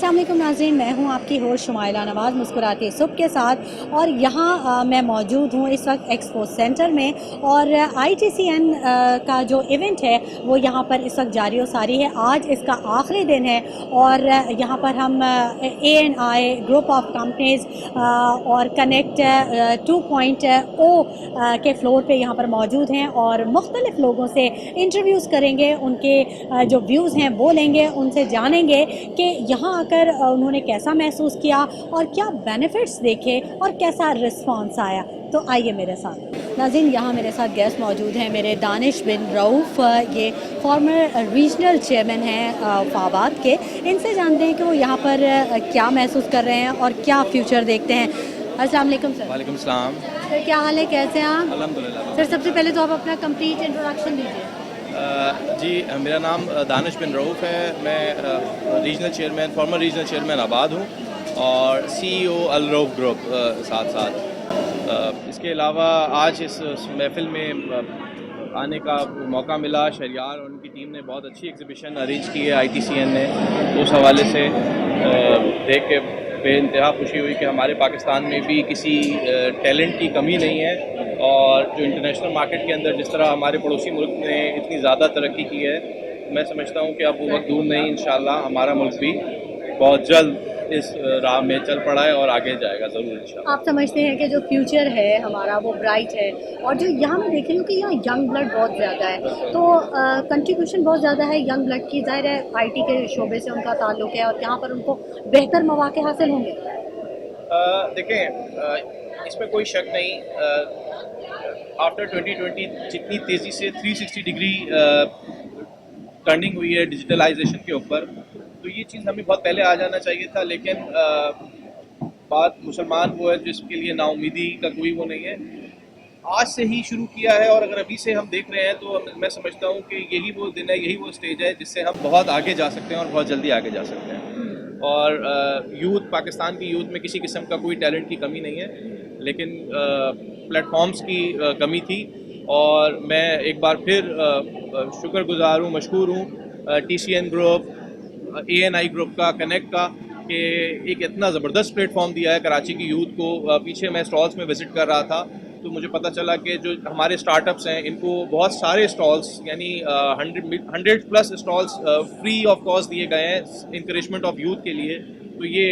अस्सलाम वालेकुम नाज़रीन, मैं हूं आपकी होस्ट शुमाइला नवाज़ मुस्कुराती सुबह के साथ। और यहाँ मैं मौजूद हूं इस वक्त एक्सपो सेंटर में और ITCN का जो इवेंट है वो यहाँ पर इस वक्त जारी व सारी है। आज इसका आखिरी दिन है और यहाँ पर हम ANI ग्रुप ऑफ कंपनीज़ और कनेक्ट 2.0 के फ्लोर पे यहाँ पर मौजूद हैं और मुख्तलिफ लोगों से इंटरव्यूज़ करेंगे, उनके जो व्यूज़ हैं वो लेंगे, उनसे जानेंगे कि यहाँ आकर उन्होंने कैसा महसूस किया और क्या बेनिफिट्स देखे और कैसा रिस्पांस आया। तो आइए मेरे साथ। नाज़रीन, यहाँ मेरे साथ गेस्ट मौजूद हैं मेरे दानिश बिन रऊफ़, ये फॉर्मर रीजनल चेयरमैन हैं फ़ाबाद के। इनसे जानते हैं कि वो यहाँ पर क्या महसूस कर रहे हैं और क्या फ्यूचर देखते हैं। अस्सलाम वालेकुम सर। वालेकुम सलाम। सर क्या हाल है, कैसे हैं आप? अल्हम्दुलिल्लाह। सर सबसे पहले तो आप अपना कंप्लीट इंट्रोडक्शन दीजिए। जी, मेरा नाम दानिश बिन रऊफ़ है। मैं regional chairman, farmer regional chairman आबाद हूँ और CEO अल रऊफ़ ग्रुप साथ साथ। इसके अलावा आज इस महफ़िल में आने का मौका मिला। शहरियार और उनकी टीम ने बहुत अच्छी एग्ज़िबिशन अरेंज की है ITCN ने। उस हवाले से देख के बेइंतहा खुशी हुई कि हमारे पाकिस्तान में भी किसी टैलेंट की कमी नहीं है और जो इंटरनेशनल मार्केट के अंदर जिस तरह हमारे पड़ोसी मुल्क ने इतनी ज़्यादा तरक्की की है, मैं समझता हूँ कि अब वो वक्त दूर नहीं, इंशाअल्लाह हमारा मुल्क भी बहुत जल्द इस राह में चल पड़ा है और आगे जाएगा ज़रूर इंशाअल्लाह। आप समझते हैं कि जो फ्यूचर है हमारा वो ब्राइट है और जो यहाँ मैं देख रही हूँ कि यहाँ यंग ब्लड बहुत ज़्यादा है, तो कंट्रीब्यूशन बहुत ज़्यादा है यंग ब्लड की। ज़ाहिर है IT के शोबे से उनका ताल्लुक़ है और यहाँ पर उनको बेहतर मौक़े हासिल होंगे। देखें, इसमें कोई शक नहीं। आफ्टर 2020 जितनी तेज़ी से 360 डिग्री टर्निंग हुई है डिजिटलाइजेशन के ऊपर, तो ये चीज़ हमें बहुत पहले आ जाना चाहिए था, लेकिन बात मुसलमान वो है जिसके लिए नाउमीदी का कोई वो नहीं है। आज से ही शुरू किया है और अगर अभी से हम देख रहे हैं तो मैं समझता हूँ कि यही वो दिन है, यही वो स्टेज है जिससे हम बहुत आगे जा सकते हैं और बहुत जल्दी आगे जा सकते हैं। और यूथ, पाकिस्तान की यूथ में किसी किस्म का कोई टैलेंट की कमी नहीं है, लेकिन प्लेटफॉर्म्स की कमी थी। और मैं एक बार फिर शुक्रगुजार हूँ, मशकूर हूँ TCN ग्रुप, ANI ग्रुप का, कनेक्ट का, कि एक इतना ज़बरदस्त प्लेटफॉर्म दिया है कराची की यूथ को। पीछे मैं स्टॉल्स में विज़िट कर रहा था तो मुझे पता चला कि जो हमारे स्टार्टअप्स हैं इनको बहुत सारे स्टॉल्स, यानी 100+ स्टॉल्स फ्री ऑफ कॉस्ट दिए गए हैं इंकरेजमेंट ऑफ यूथ के लिए। तो ये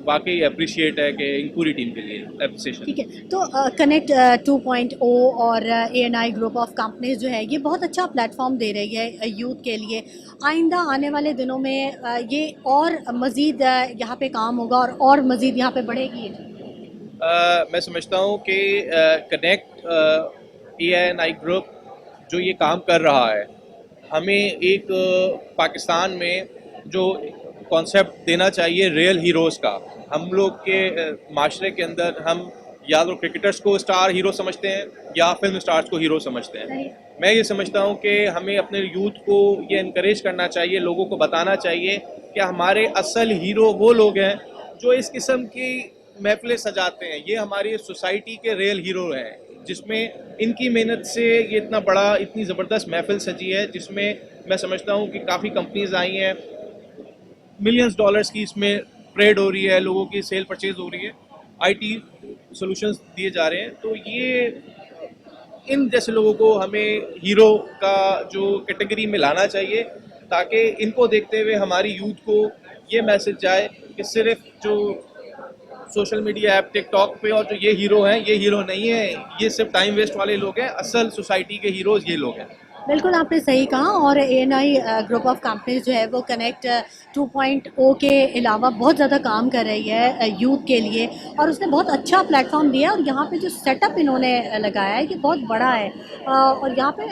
वाकई अप्रिशिएट है कि इन पूरी टीम के लिए अप्रिसिएशन। ठीक है, तो कनेक्ट 2.0 और ANI ग्रुप ऑफ कंपनीज जो है ये बहुत अच्छा प्लेटफॉर्म दे रही है यूथ के लिए। आइंदा आने वाले दिनों में ये और मज़ीद यहाँ पे काम होगा और मज़ीद यहाँ पे बढ़ेगी। मैं समझता हूँ कि कनेक्ट ANI ग्रुप जो ये काम कर रहा है, हमें एक पाकिस्तान में जो कॉन्सेप्ट देना चाहिए रियल हीरोज़ का। हम लोग के माशरे के अंदर हम या तो क्रिकेटर्स को स्टार हीरो समझते हैं या फिल्म स्टार्स को हीरो समझते हैं। मैं ये समझता हूँ कि हमें अपने यूथ को ये इनकरेज करना चाहिए, लोगों को बताना चाहिए कि हमारे असल हीरो वो लोग हैं जो इस किस्म की महफिलें सजाते हैं। ये हमारी सोसाइटी के रियल हीरो हैं जिसमें इनकी मेहनत से ये इतना बड़ा, इतनी ज़बरदस्त महफिल सजी है, जिसमें मैं समझता हूँ कि काफ़ी कंपनीज आई हैं, मिलियंस डॉलर्स की इसमें ट्रेड हो रही है, लोगों की सेल परचेज हो रही है, IT सॉल्यूशंस दिए जा रहे हैं। तो ये इन जैसे लोगों को हमें हीरो का जो कैटेगरी में लाना चाहिए, ताकि इनको देखते हुए हमारी यूथ को ये मैसेज जाए कि सिर्फ जो सोशल मीडिया ऐप टिकटॉक पे और जो ये हीरो हैं, ये हीरो नहीं है, ये सिर्फ टाइम वेस्ट वाले लोग हैं। असल सोसाइटी के हीरोज़ ये लोग हैं। बिल्कुल आपने सही कहा। और ANI ग्रुप ऑफ कंपनीज जो है वो कनेक्ट 2.0 के अलावा बहुत ज़्यादा काम कर रही है यूथ के लिए और उसने बहुत अच्छा प्लेटफॉर्म दिया है। और यहाँ पे जो सेटअप इन्होंने लगाया है ये बहुत बड़ा है और यहाँ पे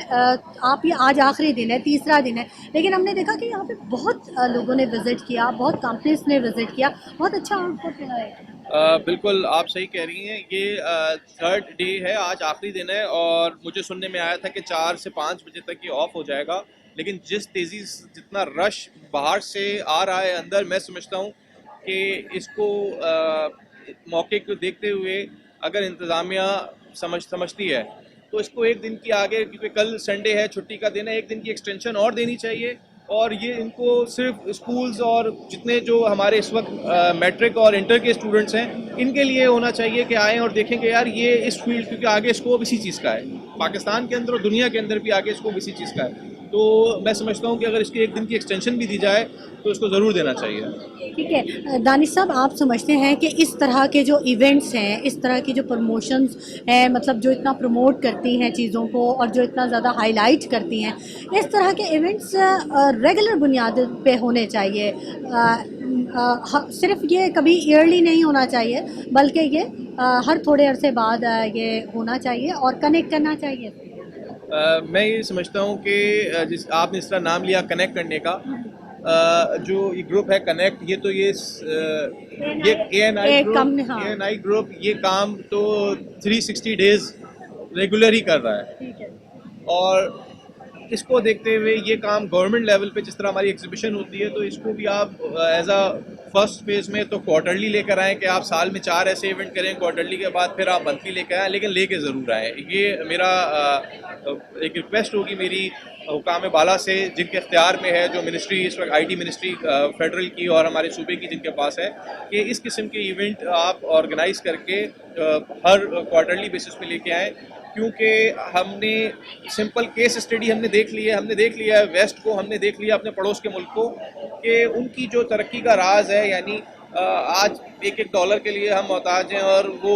आप ये आज आखिरी दिन है, तीसरा दिन है, लेकिन हमने देखा कि यहाँ पे बहुत लोगों ने विज़िट किया, बहुत कंपनीज ने विज़िट किया, बहुत अच्छा आउटपुट मिला है। बिल्कुल आप सही कह रही हैं। ये 3rd डे है, आज आखिरी दिन है और मुझे सुनने में आया था कि 4 से 5 बजे तक ये ऑफ हो जाएगा, लेकिन जिस तेज़ी जितना रश बाहर से आ रहा है अंदर, मैं समझता हूँ कि इसको मौके को देखते हुए अगर इंतज़ामिया समझती है तो इसको एक दिन की आगे, क्योंकि कल संडे है, छुट्टी का दिन है, एक दिन की एक्सटेंशन और देनी चाहिए और ये इनको सिर्फ स्कूल्स और जितने जो हमारे इस वक्त मैट्रिक और इंटर के स्टूडेंट्स हैं इनके लिए होना चाहिए कि आएँ और देखें कि यार ये इस फील्ड, क्योंकि आगे स्कोप इसी चीज़ का है, पाकिस्तान के अंदर और दुनिया के अंदर भी आगे स्कोप इसी चीज़ का है। तो मैं समझता हूँ कि अगर इसकी एक दिन की एक्सटेंशन भी दी जाए तो इसको ज़रूर देना चाहिए। ठीक है दानिश साहब, आप समझते हैं कि इस तरह के जो इवेंट्स हैं, इस तरह की जो प्रमोशंस हैं, मतलब जो इतना प्रमोट करती हैं चीज़ों को और जो इतना ज़्यादा हाईलाइट करती हैं, इस तरह के इवेंट्स रेगुलर बुनियाद पे होने चाहिए। सिर्फ ये कभी ईयरली नहीं होना चाहिए, बल्कि ये हर थोड़े अरसे बाद ये होना चाहिए और कनेक्ट करना चाहिए। मैं ये समझता हूँ कि जिस आपने इस तरह नाम लिया कनेक्ट करने का, जो ये ग्रुप है कनेक्ट, ये तो ये ANI ग्रुप ये काम तो 360 डेज रेगुलर ही कर रहा है। और इसको देखते हुए ये काम गवर्नमेंट लेवल पे जिस तरह हमारी एग्जीबिशन होती है, तो इसको भी आप एज अ फर्स्ट फेज में तो क्वार्टरली लेकर आएँ कि आप साल में 4 ऐसे इवेंट करें, क्वार्टरली के बाद फिर आप मंथली लेकर आएँ, लेकिन लेके ज़रूर आएँ। ये मेरा एक रिक्वेस्ट होगी मेरी हुकाम बाला से, जिनके इख्तियार में है, जो मिनिस्ट्री इस वक्त IT मिनिस्ट्री फेडरल की और हमारे सूबे की जिनके पास है, कि इस किस्म के इवेंट आप ऑर्गेनाइज़ करके हर क्वार्टरली बेसिस पे लेके आएँ। क्योंकि हमने सिंपल केस स्टडी हमने देख लिया है वेस्ट को, हमने देख लिया अपने पड़ोस के मुल्क को, कि उनकी जो तरक्की का राज है, यानी आज एक डॉलर के लिए हम मोहताज हैं और वो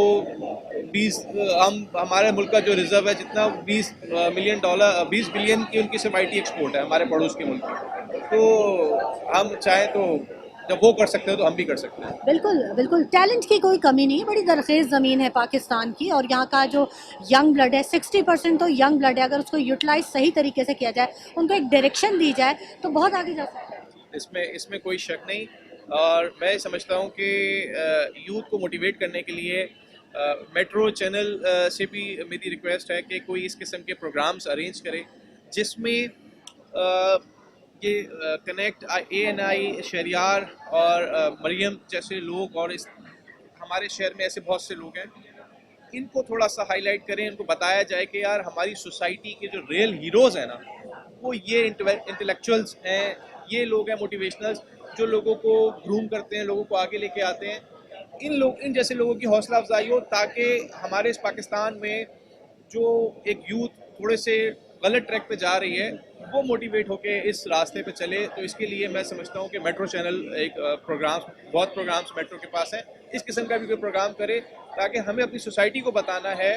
20 हमारे मुल्क का जो रिजर्व है जितना 20 बिलियन की उनकी सिर्फ IT एक्सपोर्ट है हमारे पड़ोस के मुल्क की। तो हम चाहें तो जब वो कर सकते हैं तो हम भी कर सकते हैं। बिल्कुल बिल्कुल, टैलेंट की कोई कमी नहीं है, बड़ी दरखेज़ ज़मीन है पाकिस्तान की, और यहाँ का जो यंग ब्लड है 60% तो यंग ब्लड है। अगर उसको यूटिलाइज सही तरीके से किया जाए, उनको एक डायरेक्शन दी जाए, तो बहुत आगे जा सकता है। इसमें कोई शक नहीं। और मैं समझता हूँ कि यूथ को मोटिवेट करने के लिए मेट्रो चैनल से भी मेरी रिक्वेस्ट है कि कोई इस किस्म के प्रोग्राम्स अरेंज करे, जिसमें ये कनेक्ट ANI शहरियार और मरियम जैसे लोग, और इस हमारे शहर में ऐसे बहुत से लोग हैं, इनको थोड़ा सा हाईलाइट करें, इनको बताया जाए कि यार हमारी सोसाइटी के जो रियल हीरोज़ हैं ना, वो ये इंटेलेक्चुअल्स हैं, ये लोग हैं मोटिवेशनल्स, जो लोगों को ग्रूम करते हैं, लोगों को आगे लेके आते हैं। इन जैसे लोगों की हौसला अफजाई हो, ताकि हमारे इस पाकिस्तान में जो एक यूथ थोड़े से गलत ट्रैक पे जा रही है, वो मोटिवेट होके इस रास्ते पे चले। तो इसके लिए मैं समझता हूँ कि मेट्रो चैनल एक बहुत प्रोग्राम्स मेट्रो के पास हैं, इस किस्म का भी कोई प्रोग्राम करे, ताकि हमें अपनी सोसाइटी को बताना है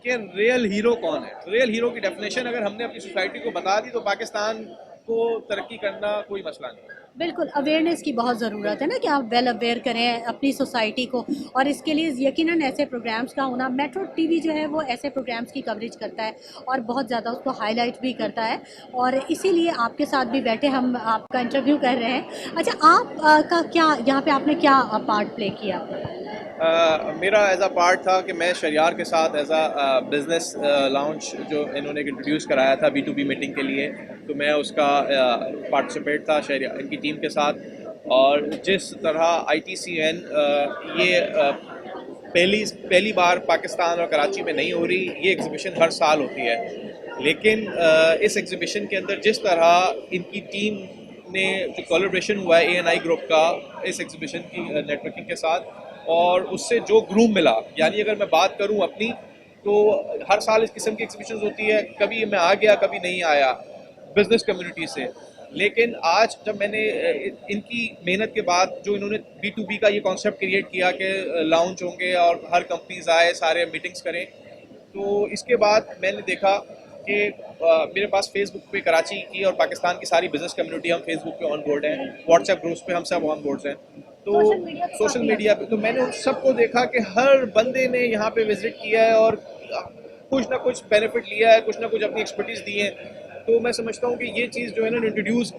कि रियल हीरो कौन है। रियल हीरो की डेफिनेशन अगर हमने अपनी सोसाइटी को बता दी, तो पाकिस्तान को तरक्की करना कोई मसला नहीं। बिल्कुल, अवेयरनेस की बहुत ज़रूरत है ना, कि आप वेल अवेयर करें अपनी सोसाइटी को, और इसके लिए यकीनन ऐसे प्रोग्राम्स का होना। मेट्रो TV जो है वो ऐसे प्रोग्राम्स की कवरेज करता है और बहुत ज़्यादा उसको हाईलाइट भी करता है, और इसीलिए आपके साथ भी बैठे हम आपका इंटरव्यू कर रहे हैं। अच्छा, आप का क्या यहाँ पे आपने क्या पार्ट प्ले किया? मेरा एज अ पार्ट था कि मैं शहरियार के साथ एज अ बिज़नेस लाउंज जो इन्होंने इंट्रोड्यूस कराया था B2B मीटिंग के लिए, तो मैं उसका पार्टिसिपेट था शहरियार इनकी टीम के साथ। और जिस तरह ITCN ये पहली बार पाकिस्तान और कराची में नहीं हो रही, ये एग्ज़िबिशन हर साल होती है, लेकिन इस एग्ज़िबिशन के अंदर जिस तरह इनकी टीम ने जो कोलैबोरेशन हुआ है ANI ग्रुप का इस एग्ज़िबिशन की नेटवर्किंग के साथ, और उससे जो ग्रूम मिला, यानी अगर मैं बात करूं अपनी, तो हर साल इस किस्म की एग्जीबिशंस होती है, कभी मैं आ गया कभी नहीं आया बिजनेस कम्युनिटी से, लेकिन आज जब मैंने इनकी मेहनत के बाद जो इन्होंने B2B का ये कॉन्सेप्ट क्रिएट किया कि लाउंज होंगे और हर कंपनीज आए, सारे मीटिंग्स करें, तो इसके बाद मैंने देखा कि मेरे पास फेसबुक पे कराची की और पाकिस्तान की सारी बिजनेस कम्युनिटी, हम फेसबुक पे ऑन बोर्ड हैं, व्हाट्सएप ग्रुप्स पे हम सब ऑन बोर्ड्स हैं, तो सोशल मीडिया पे तो मैंने उन सबको देखा कि हर बंदे ने यहाँ पे विजिट किया है और कुछ ना कुछ बेनिफिट लिया है, कुछ ना कुछ अपनी एक्सपर्टीज दी है। तो मैं समझता हूँ कि ये चीज़ जो है ना इंट्रोड्यूस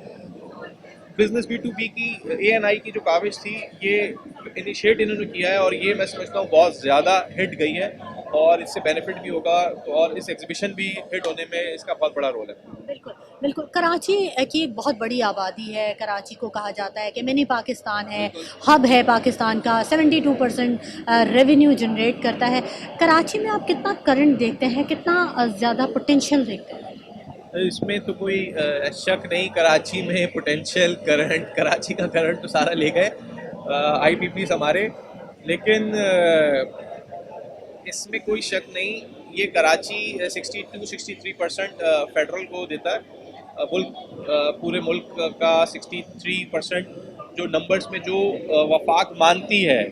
बिजनेस B2B की ANI की जो काविश थी, ये इनिशिएट इन्होंने किया है, और ये मैं समझता हूँ बहुत ज़्यादा हिट गई है और इससे बेनिफिट भी होगा, तो और इस एग्जीबिशन भी हिट होने में इसका बहुत बड़ा रोल है। बिल्कुल बिल्कुल, कराची की एक बहुत बड़ी आबादी है, कराची को कहा जाता है कि मिनी पाकिस्तान है, हब है पाकिस्तान का, 72% रेवेन्यू जनरेट करता है। कराची में आप कितना करंट देखते हैं, कितना ज़्यादा पोटेंशियल देखते हैं? इसमें तो कोई शक नहीं, कराची में पोटेंशियल करंट, कराची का करंट तो सारा ले गए आईपीपीस हमारे, लेकिन इसमें कोई शक नहीं, ये कराची 62-63% फेडरल को देता है। पूरे मुल्क का 63% जो नंबर्स में जो वफाक मानती है,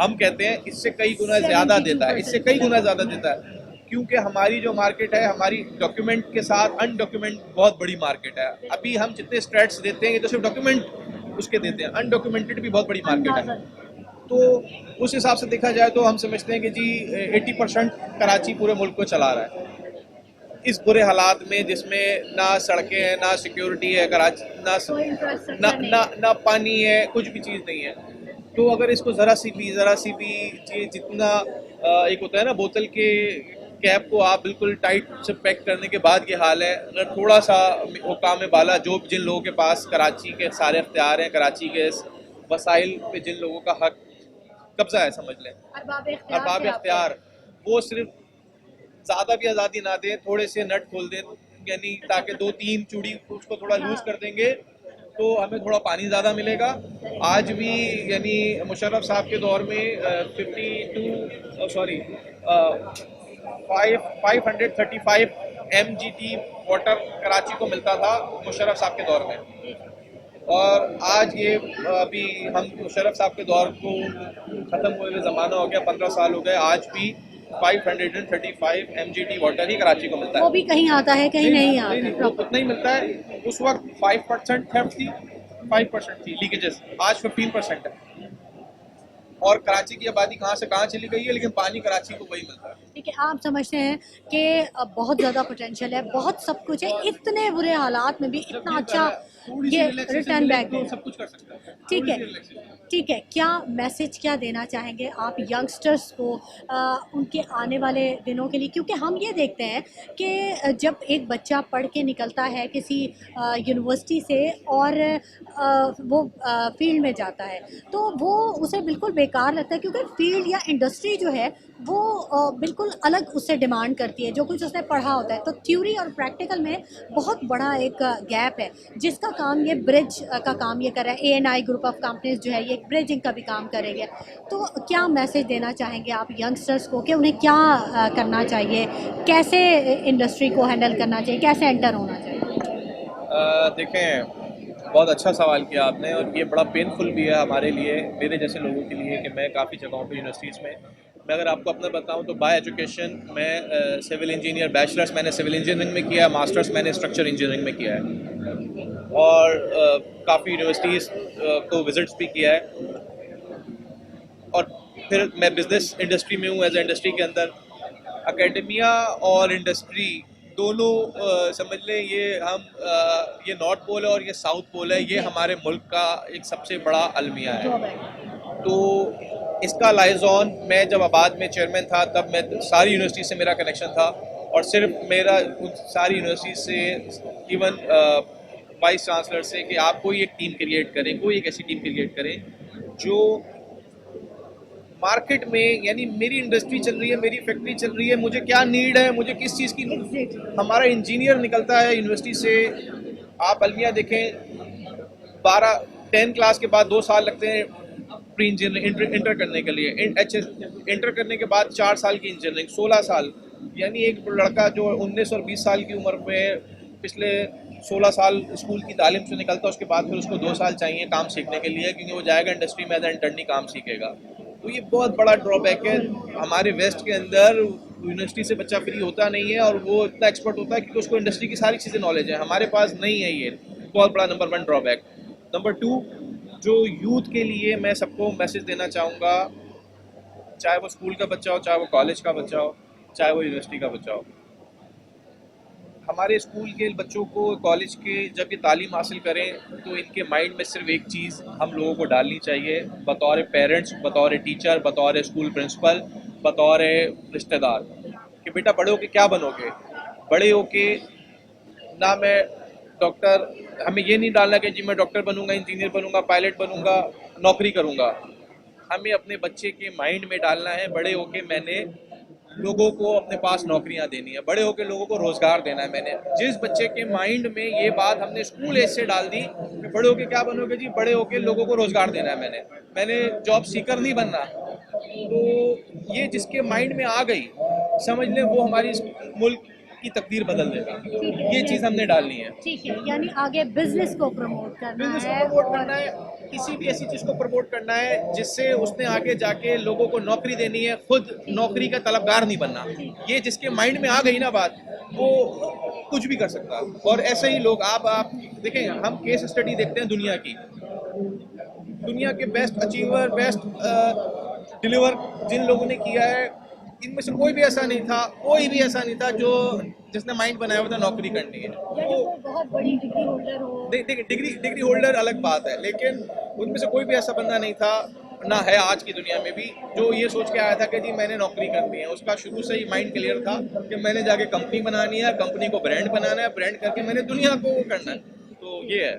हम कहते हैं इससे कई गुना ज़्यादा देता है, इससे कई गुना ज़्यादा देता है, क्योंकि हमारी जो मार्केट है, हमारी डॉक्यूमेंट के साथ अनडॉक्यूमेंट बहुत बड़ी मार्केट है। अभी हम जितने स्ट्रेट्स देते हैं ये तो सिर्फ डॉक्यूमेंट उसके देते हैं, अनडॉक्यूमेंटेड भी बहुत बड़ी मार्केट है। तो उस हिसाब से देखा जाए तो हम समझते हैं कि जी 80% कराची पूरे मुल्क को चला रहा है इस बुरे हालात में, जिसमें ना सड़कें हैं, ना सिक्योरिटी है कराची, ना पानी है, कुछ भी चीज़ नहीं है। तो अगर इसको ज़रा सी भी ये जितना एक होता है ना बोतल के कैप को आप बिल्कुल टाइट से पैक करने के बाद ये हाल है, अगर थोड़ा सा वो काम में बाला, जो जिन लोगों के पास कराची के सारे अख्तियार हैं, कराची के वसाइल पे जिन लोगों का हक कब्जा है, समझ लें अरबाब इख्तियार, वो सिर्फ ज़्यादा भी आज़ादी ना दें, थोड़े से नट खोल दें, यानी ताकि 2-3 चूड़ी उसको थोड़ा लूज कर देंगे तो हमें थोड़ा पानी ज़्यादा मिलेगा। आज भी यानी मुशर्रफ साहब के दौर में 535 MGT वाटर कराची को मिलता था मुशर्रफ साहब के दौर में, और आज ये अभी हम मुशर्रफ साहब के दौर को ख़त्म हुए ज़माना हो गया, 15 साल हो गए, आज भी 535 MGT वाटर ही कराची को मिलता है। वो भी कहीं आता है, कहीं नहीं आता। नहीं, वो उतना ही मिलता है। उस वक्त 5% थेफ्ट थी, 5% थी लीकेजेस, आज 15% है। और कराची की आबादी कहाँ से कहाँ चली गई है, लेकिन पानी कराची को वही मिलता है। ठीक है, आप समझते हैं कि बहुत ज़्यादा पोटेंशियल है, बहुत सब कुछ है, इतने बुरे हालात में भी इतना अच्छा ये रिटर्न बैक है। सब कुछ कर सकता है। ठीक है, ठीक है, क्या मैसेज क्या देना चाहेंगे आप यंगस्टर्स को उनके आने वाले दिनों के लिए? क्योंकि हम ये देखते हैं कि जब एक बच्चा पढ़ के निकलता है किसी यूनिवर्सिटी से और वो फील्ड में जाता है तो वो उसे बिल्कुल बेकार लगता है, क्योंकि फील्ड या इंडस्ट्री जो है वो बिल्कुल अलग उससे डिमांड करती है जो कुछ उसने पढ़ा होता है। तो थ्योरी और प्रैक्टिकल में बहुत बड़ा एक गैप है, जिसका काम ये ब्रिज का काम ये कर रहा है। ANI ग्रुप ऑफ कंपनीज जो है ये ब्रिजिंग का भी काम करेंगे। तो क्या मैसेज देना चाहेंगे आप यंगस्टर्स को कि उन्हें क्या करना चाहिए, कैसे इंडस्ट्री को हैंडल करना चाहिए, कैसे एंटर होना चाहिए? देखें, बहुत अच्छा सवाल किया आपने, और ये बड़ा पेनफुल भी है हमारे लिए, मेरे जैसे लोगों के लिए, कि मैं काफ़ी जगहों पे यूनिवर्सिटीज़ में, मैं अगर आपको अपना बताऊं तो बाय एजुकेशन मैं सिविल इंजीनियर, बैचलर्स मैंने सिविल इंजीनियरिंग में किया है, मास्टर्स मैंने स्ट्रक्चर इंजीनियरिंग में किया है, और काफ़ी यूनिवर्सिटीज़ को विज़िट्स भी किया है, और फिर मैं बिज़नेस इंडस्ट्री में हूँ, एज ए इंडस्ट्री के अंदर। एकेडमिया और इंडस्ट्री दोनों समझ लें, ये हम ये नॉर्थ पोल है और ये साउथ पोल है, ये हमारे मुल्क का एक सबसे बड़ा अलमिया है। तो इसका लाइजॉन, मैं जब आबाद में चेयरमैन था तब मैं सारी यूनिवर्सिटी से मेरा कनेक्शन था, और सिर्फ मेरा उन सारी यूनिवर्सिटी से, इवन वाइस चांसलर से, कि आप कोई एक टीम क्रिएट करें, कोई एक ऐसी टीम क्रिएट करें जो मार्केट में, यानी मेरी इंडस्ट्री चल रही है, मेरी फैक्ट्री चल रही है, मुझे क्या नीड है, मुझे किस चीज़ की हमारा इंजीनियर निकलता है यूनिवर्सिटी से, आप अलमिया देखें, 10 क्लास के बाद 2 साल लगते हैं प्री इंजीनियरिंग इंटर करने के लिए, इंटर करने के बाद 4 साल की इंजीनियरिंग, 16 साल, यानी एक लड़का जो 19 और 20 साल की उम्र में पिछले 16 साल स्कूल की तालीम से निकलता है, उसके बाद फिर उसको 2 साल चाहिए काम सीखने के लिए, क्योंकि वो जाएगा इंडस्ट्री में एज इंटर्नी काम सीखेगा। तो ये बहुत बड़ा ड्रॉबैक है हमारे वेस्ट के अंदर। यूनिवर्सिटी से बच्चा फ्री होता नहीं है, और वो इतना एक्सपर्ट होता है क्योंकि उसको इंडस्ट्री की सारी चीज़ें नॉलेज है, हमारे पास नहीं है, ये बहुत बड़ा नंबर 1 ड्रॉबैक। नंबर 2, जो यूथ के लिए मैं सबको मैसेज देना चाहूँगा, चाहे वो स्कूल का बच्चा हो, चाहे वो कॉलेज का बच्चा हो, चाहे वो यूनिवर्सिटी का बच्चा हो, हमारे स्कूल के बच्चों को, कॉलेज के जब ये तालीम हासिल करें तो इनके माइंड में सिर्फ एक चीज़ हम लोगों को डालनी चाहिए, बतौर पेरेंट्स, बतौर टीचर, बतौर स्कूल प्रिंसिपल, बतौर रिश्तेदार, कि बेटा बड़े होके क्या बनोगे। बड़े होके ना मैं डॉक्टर, हमें ये नहीं डालना कि जी मैं डॉक्टर बनूंगा, इंजीनियर बनूंगा, पायलट बनूंगा, नौकरी करूंगा। हमें अपने बच्चे के माइंड में डालना है, बड़े होके मैंने लोगों को अपने पास नौकरियां देनी है, बड़े होकर लोगों को रोजगार देना है। मैंने जिस बच्चे के माइंड में ये बात हमने स्कूल एज से डाल दी कि बड़े होकर क्या बनोगे जी, बड़े होकर लोगों को रोजगार देना है, मैंने जॉब सीकर नहीं बनना, तो ये जिसके माइंड में आ गई, समझ लें वो हमारी इस मुल्क की तकदीर बदल देगा। ये चीज़ हमने डालनी है। ठीक है, यानी आगे बिजनेस को प्रमोट करना बिजनेस को है प्रमोट करना है, किसी भी ऐसी चीज़ को प्रमोट करना है जिससे उसने आगे जाके लोगों को नौकरी देनी है, खुद नौकरी का तलबगार नहीं बनना। ये जिसके माइंड में आ गई ना बात, वो कुछ भी कर सकता है। और ऐसे ही लोग आप देखें, हम केस स्टडी देखते हैं दुनिया की, दुनिया के बेस्ट अचीवर, बेस्ट डिलीवर जिन लोगों ने किया है, इनमें से कोई भी ऐसा नहीं था जो जिसने माइंड बनाया हुआ था नौकरी करनी है। तो बहुत बड़ी डिग्री होल्डर हो। देखिए, डिग्री होल्डर अलग बात है, लेकिन उनमें से कोई भी ऐसा बंदा नहीं था, ना है आज की दुनिया में भी, जो ये सोच के आया था कि जी मैंने नौकरी करनी है। उसका शुरू से ही माइंड क्लियर था कि मैंने जाके कंपनी बनानी है, कंपनी को ब्रांड बनाना है, ब्रांड करके मैंने दुनिया को वो करना है। तो ये है।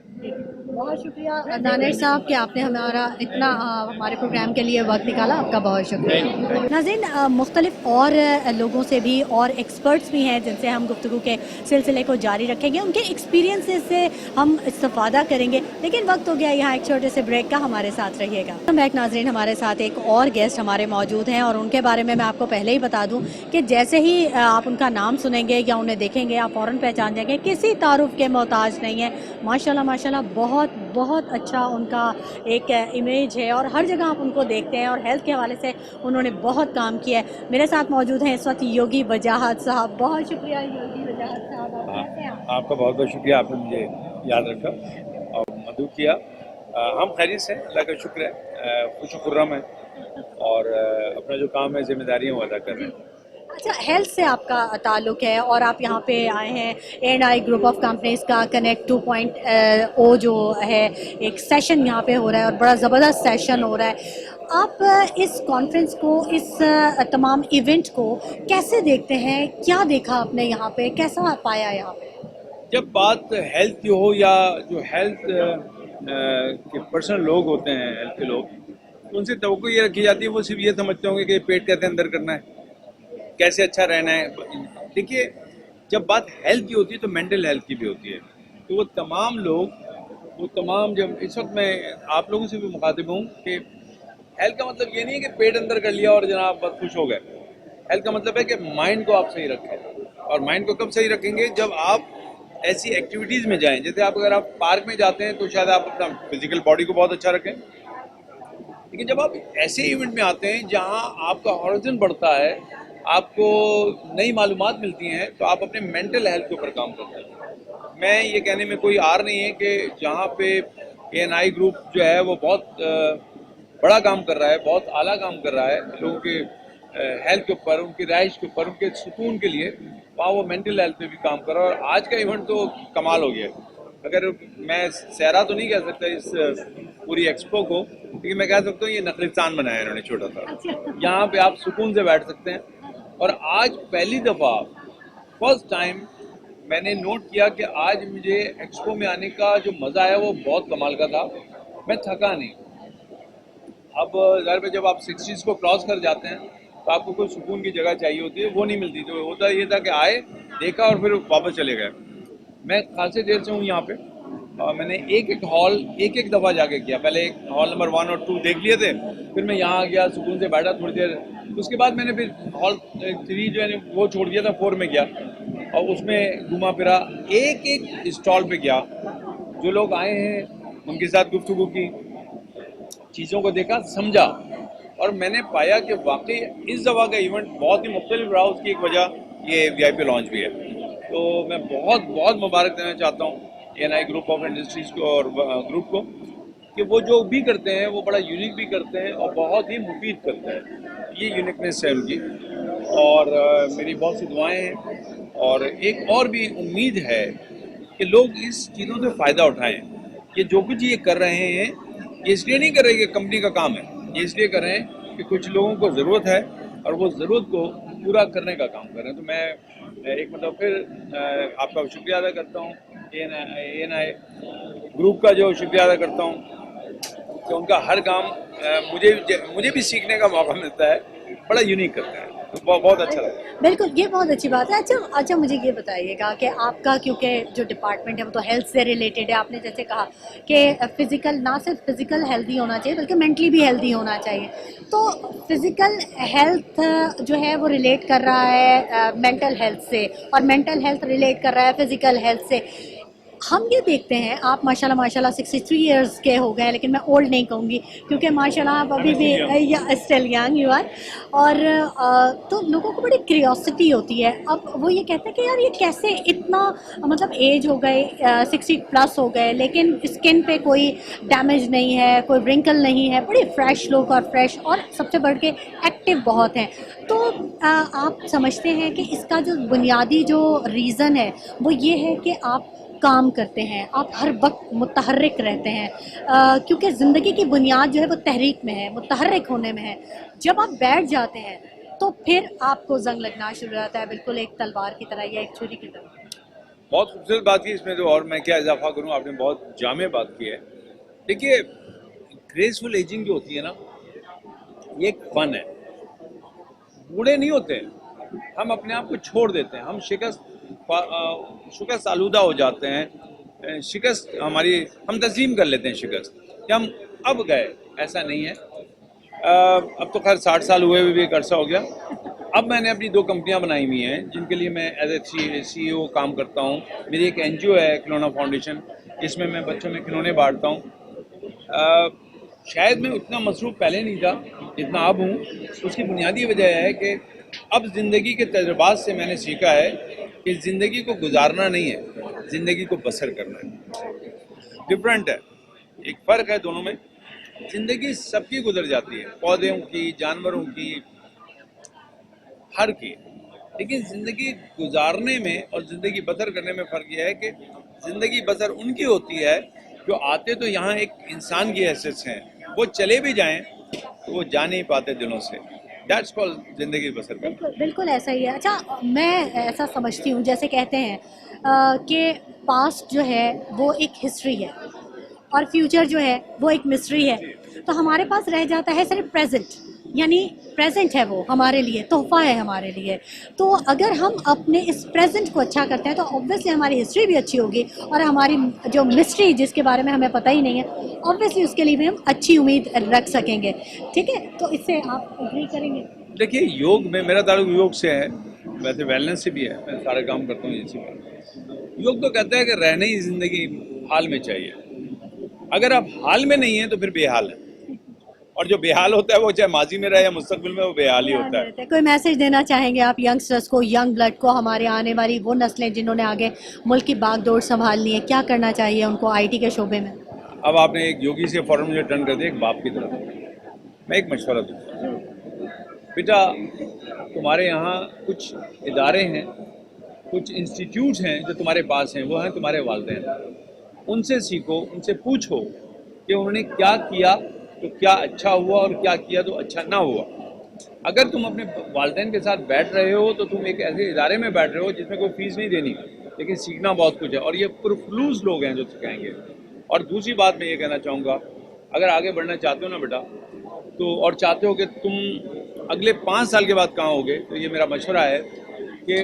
बहुत शुक्रिया दानिश साहब कि आपने हमारा इतना हमारे प्रोग्राम के लिए वक्त निकाला, आपका बहुत शुक्रिया। नाज़रीन, मुख्तलिफ और लोगों से भी और एक्सपर्ट्स भी हैं जिनसे हम गुफ्तगू के सिलसिले को जारी रखेंगे, उनके एक्सपीरियंसेस से हम इस्तेफादा करेंगे। लेकिन वक्त हो गया यहाँ एक छोटे से ब्रेक का, हमारे साथ रहिएगा। बैक नाज़रीन, हमारे साथ एक और गेस्ट हमारे मौजूद हैं और उनके बारे में मैं आपको पहले ही बता दूँ कि जैसे ही आप उनका नाम सुनेंगे या उन्हें देखेंगे आप फ़ौरन पहचान जाएंगे, किसी तारुफ के मोहताज नहीं है। माशाल्लाह बहुत बहुत अच्छा उनका एक इमेज है और हर जगह आप उनको देखते हैं और हेल्थ के हवाले से उन्होंने बहुत काम किया है। मेरे साथ मौजूद हैं इस वक्त योगी वजाहत साहब। बहुत शुक्रिया योगी वजाहत साहब, आप कैसे हैं? आपका बहुत बहुत शुक्रिया, आपने मुझे याद रखा और मदू किया। हम खैरियत से, अल्लाह का शुक्र है, खुश खुर्रम है और अपना जो काम है, जिम्मेदारियाँ वो अदा कर रहे हैं। अच्छा, हेल्थ से आपका ताल्लुक़ है और आप यहाँ पे आए हैं, A&I ग्रुप ऑफ कंपनीज़ का कनेक्ट 2.0 जो है एक सेशन यहाँ पे हो रहा है और बड़ा ज़बरदस्त सेशन हो रहा है। आप इस कॉन्फ्रेंस को, इस तमाम इवेंट को कैसे देखते हैं? क्या देखा आपने यहाँ पे, कैसा पाया यहाँ पे? जब बात हेल्थ की हो या जो हेल्थ के पर्सनल लोग होते हैं, हेल्थ के लोग, तो उनसे तवक्को ये रखी जाती है, वो सिर्फ ये समझते होंगे कि पेट कैसे अंदर करना है, कैसे अच्छा रहना है। देखिए, जब बात हेल्थ की होती है तो मेंटल हेल्थ की भी होती है। तो वो तमाम लोग, जब इस वक्त मैं आप लोगों से भी मुखातिब हूँ कि हेल्थ का मतलब ये नहीं है कि पेट अंदर कर लिया और जनाब बस खुश हो गए। हेल्थ का मतलब है कि माइंड को आप सही रखें, और माइंड को कब सही रखेंगे? जब आप ऐसी एक्टिविटीज़ में जाएं, जैसे अगर आप पार्क में जाते हैं तो शायद आप अपना फिजिकल बॉडी को बहुत अच्छा रखें, लेकिन जब आप ऐसे इवेंट में आते हैं जहाँ आपका हॉरिज़न बढ़ता है, आपको नई मालूमात मिलती हैं, तो आप अपने मेंटल हेल्थ के ऊपर काम करते हैं। मैं ये कहने में कोई आर नहीं है कि जहाँ पे A&I ग्रुप जो है वो बहुत बड़ा काम कर रहा है, बहुत आला काम कर रहा है लोगों के हेल्थ के ऊपर, उनकी रहाइश के ऊपर, उनके सुकून के लिए, वहाँ वो मेंटल हेल्थ पे भी काम कर रहा है। और आज का इवेंट तो कमाल हो गया। अगर मैं सहरा तो नहीं कह सकता इस पूरी एक्सपो को, लेकिन मैं कह सकता हूँ ये नखलिस्तान बनाया इन्होंने छोटा सा। यहाँ पे आप सुकून से बैठ सकते हैं। और आज पहली दफ़ा, फर्स्ट टाइम मैंने नोट किया कि आज मुझे एक्सपो में आने का जो मज़ा आया वो बहुत कमाल का था। मैं थका नहीं। अब ज़ाहिर पे जब आप 60s को क्रॉस कर जाते हैं तो आपको कोई सुकून की जगह चाहिए होती है, वो नहीं मिलती। तो होता ये था कि आए, देखा और फिर वापस चले गए। मैं खासी देर से हूँ यहाँ पे और मैंने एक हॉल एक दफ़ा जाके किया। पहले एक हॉल नंबर 1 और 2 देख लिए थे, फिर मैं यहाँ गया, सुकून से बैठा थोड़ी देर। उसके बाद मैंने फिर हॉल 3 जो है वो छोड़ दिया था, 4 में गया और उसमें घुमा फिरा, एक स्टॉल पे गया, जो लोग आए हैं उनके साथ गुफ्तगू की, चीज़ों को देखा, समझा, और मैंने पाया कि वाकई इस दफ़ा का इवेंट बहुत ही मुख्तलिफ रहा। उसकी एक वजह ये VIP लॉन्च भी है। तो मैं बहुत बहुत मुबारक देना चाहता हूँ A&I ग्रुप ऑफ इंडस्ट्रीज़ को और ग्रुप को कि वो जो भी करते हैं वो बड़ा यूनिक भी करते हैं और बहुत ही मुफीद करते हैं। ये यूनिकनेस है उनकी, और मेरी बहुत सी दुआएं हैं और एक और भी उम्मीद है कि लोग इस चीज़ों से फ़ायदा उठाएं। ये जो कुछ ये कर रहे हैं, ये इसलिए नहीं कर रहे कि कंपनी का काम है, ये इसलिए कर रहे हैं कि कुछ लोगों को ज़रूरत है और वो ज़रूरत को पूरा करने का काम कर रहे हैं। तो मैं एक मतलब फिर आपका शुक्रिया अदा करता हूँ, A&I ग्रुप का जो शुक्रिया अदा करता हूँ कि उनका हर काम मुझे भी सीखने का मौका मिलता है, बड़ा यूनिक करता है। बहुत अच्छा लगा। बिल्कुल, ये बहुत अच्छी बात है। अच्छा मुझे ये बताइएगा कि आपका क्योंकि जो डिपार्टमेंट है वो तो हेल्थ से रिलेटेड है, आपने जैसे कहा कि फिज़िकल, ना सिर्फ फिज़िकल हेल्दी होना चाहिए बल्कि मेंटली भी हेल्दी होना चाहिए। तो फिज़िकल हेल्थ जो है वो रिलेट कर रहा है मेंटल हेल्थ से, और मेंटल हेल्थ रिलेट कर रहा है फिज़िकल हेल्थ से। हम ये देखते हैं, आप माशाल्लाह 63 इयर्स के हो गए, लेकिन मैं ओल्ड नहीं कहूँगी क्योंकि माशाल्लाह आप अभी भी स्टिल यंग यू आर। और तो लोगों को बड़ी क्यूरियोसिटी होती है। अब वो ये कहते हैं कि यार ये कैसे इतना, मतलब एज हो गए 60 प्लस हो गए लेकिन स्किन पे कोई डैमेज नहीं है, कोई रिंकल नहीं है, बड़ी फ्रेश लुक और फ्रेश, और सबसे बढ़ के एक्टिव बहुत हैं। तो आप समझते हैं कि इसका जो बुनियादी जो रीज़न है वो ये है कि आप काम करते हैं, आप हर वक्त मुतहर्रिक रहते हैं, क्योंकि ज़िंदगी की बुनियाद जो है वो तहरीक में है, मुतहर्रिक होने में है। जब आप बैठ जाते हैं तो फिर आपको जंग लगना शुरू हो जाता है, बिल्कुल एक तलवार की तरह या एक छुरी की तरह। बहुत खूबसूरत बात की इसमें, तो और मैं क्या इजाफा करूं, आपने बहुत जामे बात की है। देखिए, ग्रेसफुल एजिंग जो होती है ना, ये एक फन है। बूढ़े नहीं होते, हम अपने आप को छोड़ देते हैं, हम शिकस्त आलूदा हो जाते हैं। शिकस्त हमारी, हम तस्लीम कर लेते हैं शिकस्त कि हम अब गए, ऐसा नहीं है। अब तो खैर 60 साल हुए भी एक अरसा हो गया। अब मैंने अपनी 2 कंपनियां बनाई हुई हैं जिनके लिए मैं एज ए CEO काम करता हूं। मेरी एक NGO है खिलौना फाउंडेशन, जिसमें मैं बच्चों में खिलौने बांटता हूं। शायद मैं उतना मसरूफ़ पहले नहीं था जितना अब हूँ। उसकी बुनियादी वजह है कि अब ज़िंदगी के तजुर्बात से मैंने सीखा है कि ज़िंदगी को गुजारना नहीं है, ज़िंदगी को बसर करना है। डिफरेंट है, एक फ़र्क है दोनों में। ज़िंदगी सबकी गुजर जाती है, पौधों की, जानवरों की, हर की। लेकिन ज़िंदगी गुजारने में और ज़िंदगी बसर करने में फ़र्क यह है कि ज़िंदगी बसर उनकी होती है जो आते तो यहाँ एक इंसान की हैसियत से हैं, वो चले भी जाएं तो वो जा नहीं पाते दिलों से। दैट्स कॉल्ड ज़िंदगी बसर करना। बिल्कुल, बिल्कुल ऐसा ही है। अच्छा, मैं ऐसा समझती हूँ, जैसे कहते हैं कि पास्ट जो है वो एक हिस्ट्री है और फ्यूचर जो है वो एक मिस्ट्री है। तो हमारे पास रह जाता है सिर्फ प्रेजेंट, यानी प्रेजेंट है वो हमारे लिए तोहफा है हमारे लिए। तो अगर हम अपने इस प्रेजेंट को अच्छा करते हैं तो ऑब्वियसली हमारी हिस्ट्री भी अच्छी होगी, और हमारी जो मिस्ट्री जिसके बारे में हमें पता ही नहीं है, ऑब्वियसली उसके लिए भी हम अच्छी उम्मीद रख सकेंगे। ठीक है, तो इससे आप एग्री करेंगे? देखिए, योग में मेरा ताल्लुक योग से है, वैसे वेलनेस से भी है, मैं सारे काम करता हूँ इसी पर। योग तो कहता है कि रहने ही ज़िंदगी हाल में चाहिए। अगर आप हाल में नहीं हैं तो फिर बेहाल है, और जो बेहाल होता है वो चाहे माजी में रहे या मुस्तकबिल में, वो बेहाल ही होता है। कोई मैसेज देना चाहेंगे आप यंगस्टर्स को, यंग ब्लड को, हमारे आने वाली वो नस्लें जिन्होंने आगे मुल्क की बागडोर संभालनी है, क्या करना चाहिए उनको IT के शोबे में? अब आपने एक योगी से फ़ौरन मुझे टर्न कर दिया एक बाप की तरफ। मैं एक मशवरा दूँ, बेटा, तुम्हारे यहाँ कुछ इदारे हैं, कुछ इंस्टीट्यूट्स हैं जो तुम्हारे पास हैं, वो हैं तुम्हारे वालिदैन। उनसे सीखो, उनसे पूछो कि उन्होंने क्या किया तो क्या अच्छा हुआ और क्या किया तो अच्छा ना हुआ। अगर तुम अपने वालिदैन के साथ बैठ रहे हो तो तुम एक ऐसे इदारे में बैठ रहे हो जिसमें कोई फीस नहीं देनी, लेकिन सीखना बहुत कुछ है, और ये पुरखलूस लोग हैं जो सिखाएंगे। और दूसरी बात मैं ये कहना चाहूँगा, अगर आगे बढ़ना चाहते हो ना बेटा, तो और चाहते हो कि तुम अगले 5 साल के बाद कहाँ होगे, तो ये मेरा मशवरा है कि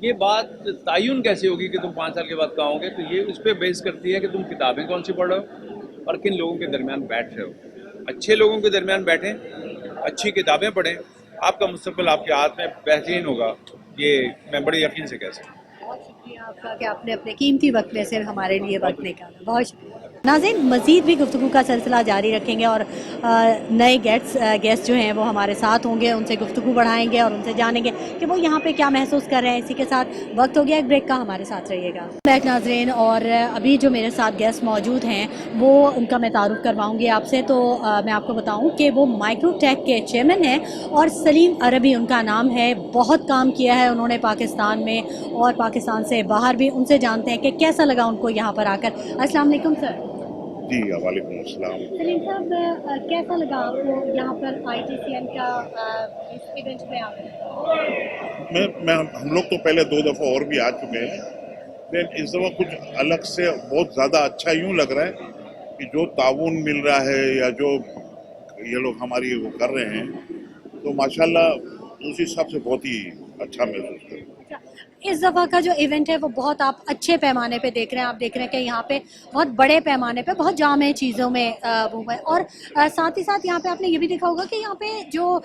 ये बात तयन कैसे होगी कि तुम 5 साल के बाद कहाँ होगे, तो ये उस पर बेस करती है कि तुम किताबें कौन सी पढ़ रहे हो और किन लोगों के दरमियान बैठ रहे हो। अच्छे लोगों के दरमियान बैठें, अच्छी किताबें पढ़ें, आपका मुस्तकबिल आपके हाथ में बेहतरीन होगा, ये मैं बड़े यकीन से कह सकता हूँ। बहुत शुक्रिया आपका कि आपने अपने कीमती वक्त में से हमारे लिए वक्त निकाला, बहुत शुक्रिया। नाज़रीन, मज़ीद भी गुफ्तगू का सिलसिला जारी रखेंगे और नए गेस्ट जो हैं वो हमारे साथ होंगे, उनसे गुफ्तगू बढ़ाएंगे और उनसे जानेंगे कि वो यहाँ पे क्या महसूस कर रहे हैं। इसी के साथ वक्त हो गया एक ब्रेक का, हमारे साथ रहिएगा। बैक नाज़रीन, और अभी जो मेरे साथ गेस्ट मौजूद हैं वो उनका मैं तारुफ करवाऊँगी आपसे। तो मैं आपको बताऊँ कि वो माइक्रोटेक के चेयरमैन हैं और सलीम अरबी उनका नाम है। बहुत काम किया है उन्होंने पाकिस्तान में और पाकिस्तान से बाहर भी। उनसे जानते हैं कि कैसा लगा उनको यहाँ पर आकर। अस्सलाम वालेकुम सर। जी, वालेकुम अस्सलाम। सलीम साहब, कैसा लगा आपको यहाँ पर ITCN का इस इवेंट में आकर? मैं हम लोग तो पहले 2 दफ़ा और भी आ चुके हैं, लेकिन इस दफ़ा कुछ अलग से बहुत ज़्यादा अच्छा यूँ लग रहा है कि जो ताउन मिल रहा है या जो ये लोग हमारी वो कर रहे हैं, तो माशाल्लाह उस हिसाब से बहुत ही अच्छा महसूस करता हूँ। इस दफ़ा का जो इवेंट है वो बहुत आप अच्छे पैमाने पे देख रहे हैं, आप देख रहे हैं कि यहाँ पे बहुत बड़े पैमाने पे बहुत जामे चीज़ों में वो है, और साथ ही साथ यहाँ पे आपने ये भी देखा होगा कि यहाँ पे जो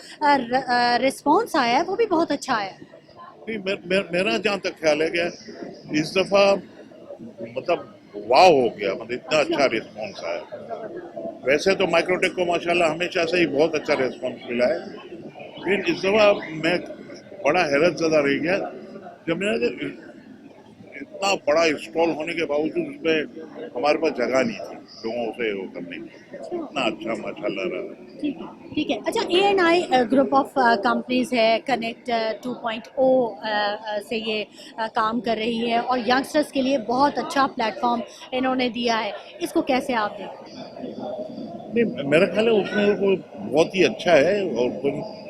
रिस्पॉन्स आया है वो भी बहुत अच्छा आया है। नहीं, मेरा जहाँ तक ख्याल है कि इस दफा मतलब वाव हो गया, मतलब इतना अच्छा रिस्पॉन्स आया। वैसे तो माइक्रोटेक को माशाल्लाह हमेशा से ही बहुत अच्छा रिस्पॉन्स मिला है, लेकिन इस दफा मैं बड़ा हैरत ज़दा रह गया जब मैंने इतना बड़ा स्टॉल होने के बावजूद उसमें हमारे पास जगह नहीं थी लोगों से वो करने की। इतना अच्छा माशाल्लाह रहा। ठीक है। अच्छा, ANI ग्रुप ऑफ कंपनीज है, कनेक्ट 2.0 से ये काम कर रही है और यंगस्टर्स के लिए बहुत अच्छा प्लेटफॉर्म इन्होंने दिया है, इसको कैसे आप देखते हैं? नहीं, मेरा ख्याल है उसमें वो बहुत ही अच्छा है।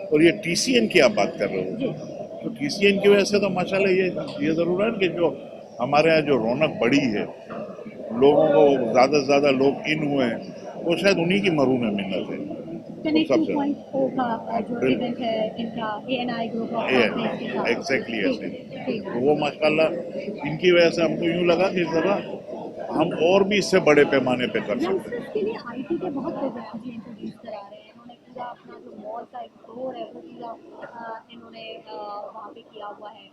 और ये TCN की आप बात कर रहे हो, तो TCN की वजह से तो माशाल्लाह ये ज़रूर है कि जो हमारे यहाँ जो रौनक बढ़ी है, लोगों को ज़्यादा से ज़्यादा लोग इन हुए हैं, वो शायद उन्हीं की मरून मिन्नत है। कनेक्ट सबसे 2.0 का जो इवेंट है इनका ANI ग्रुप ऑफ कंपनीज के साथ, एग्जैक्टली ऐसे। ठीक है। तो वो माशाल्लाह इनकी वजह से हमको यूँ लगा कि जरा हम और भी इससे बड़े पैमाने पे कर सकते हैं। यंगस्टर्स के लिए IT के बहुत प्रोग्राम्स ये इंट्रोड्यूस करा रहे हैं इन्होंने, पूरा अपना जो मॉल का एक फ्लोर है वो पूरा इन्होंने वहाँ पे किया हुआ है,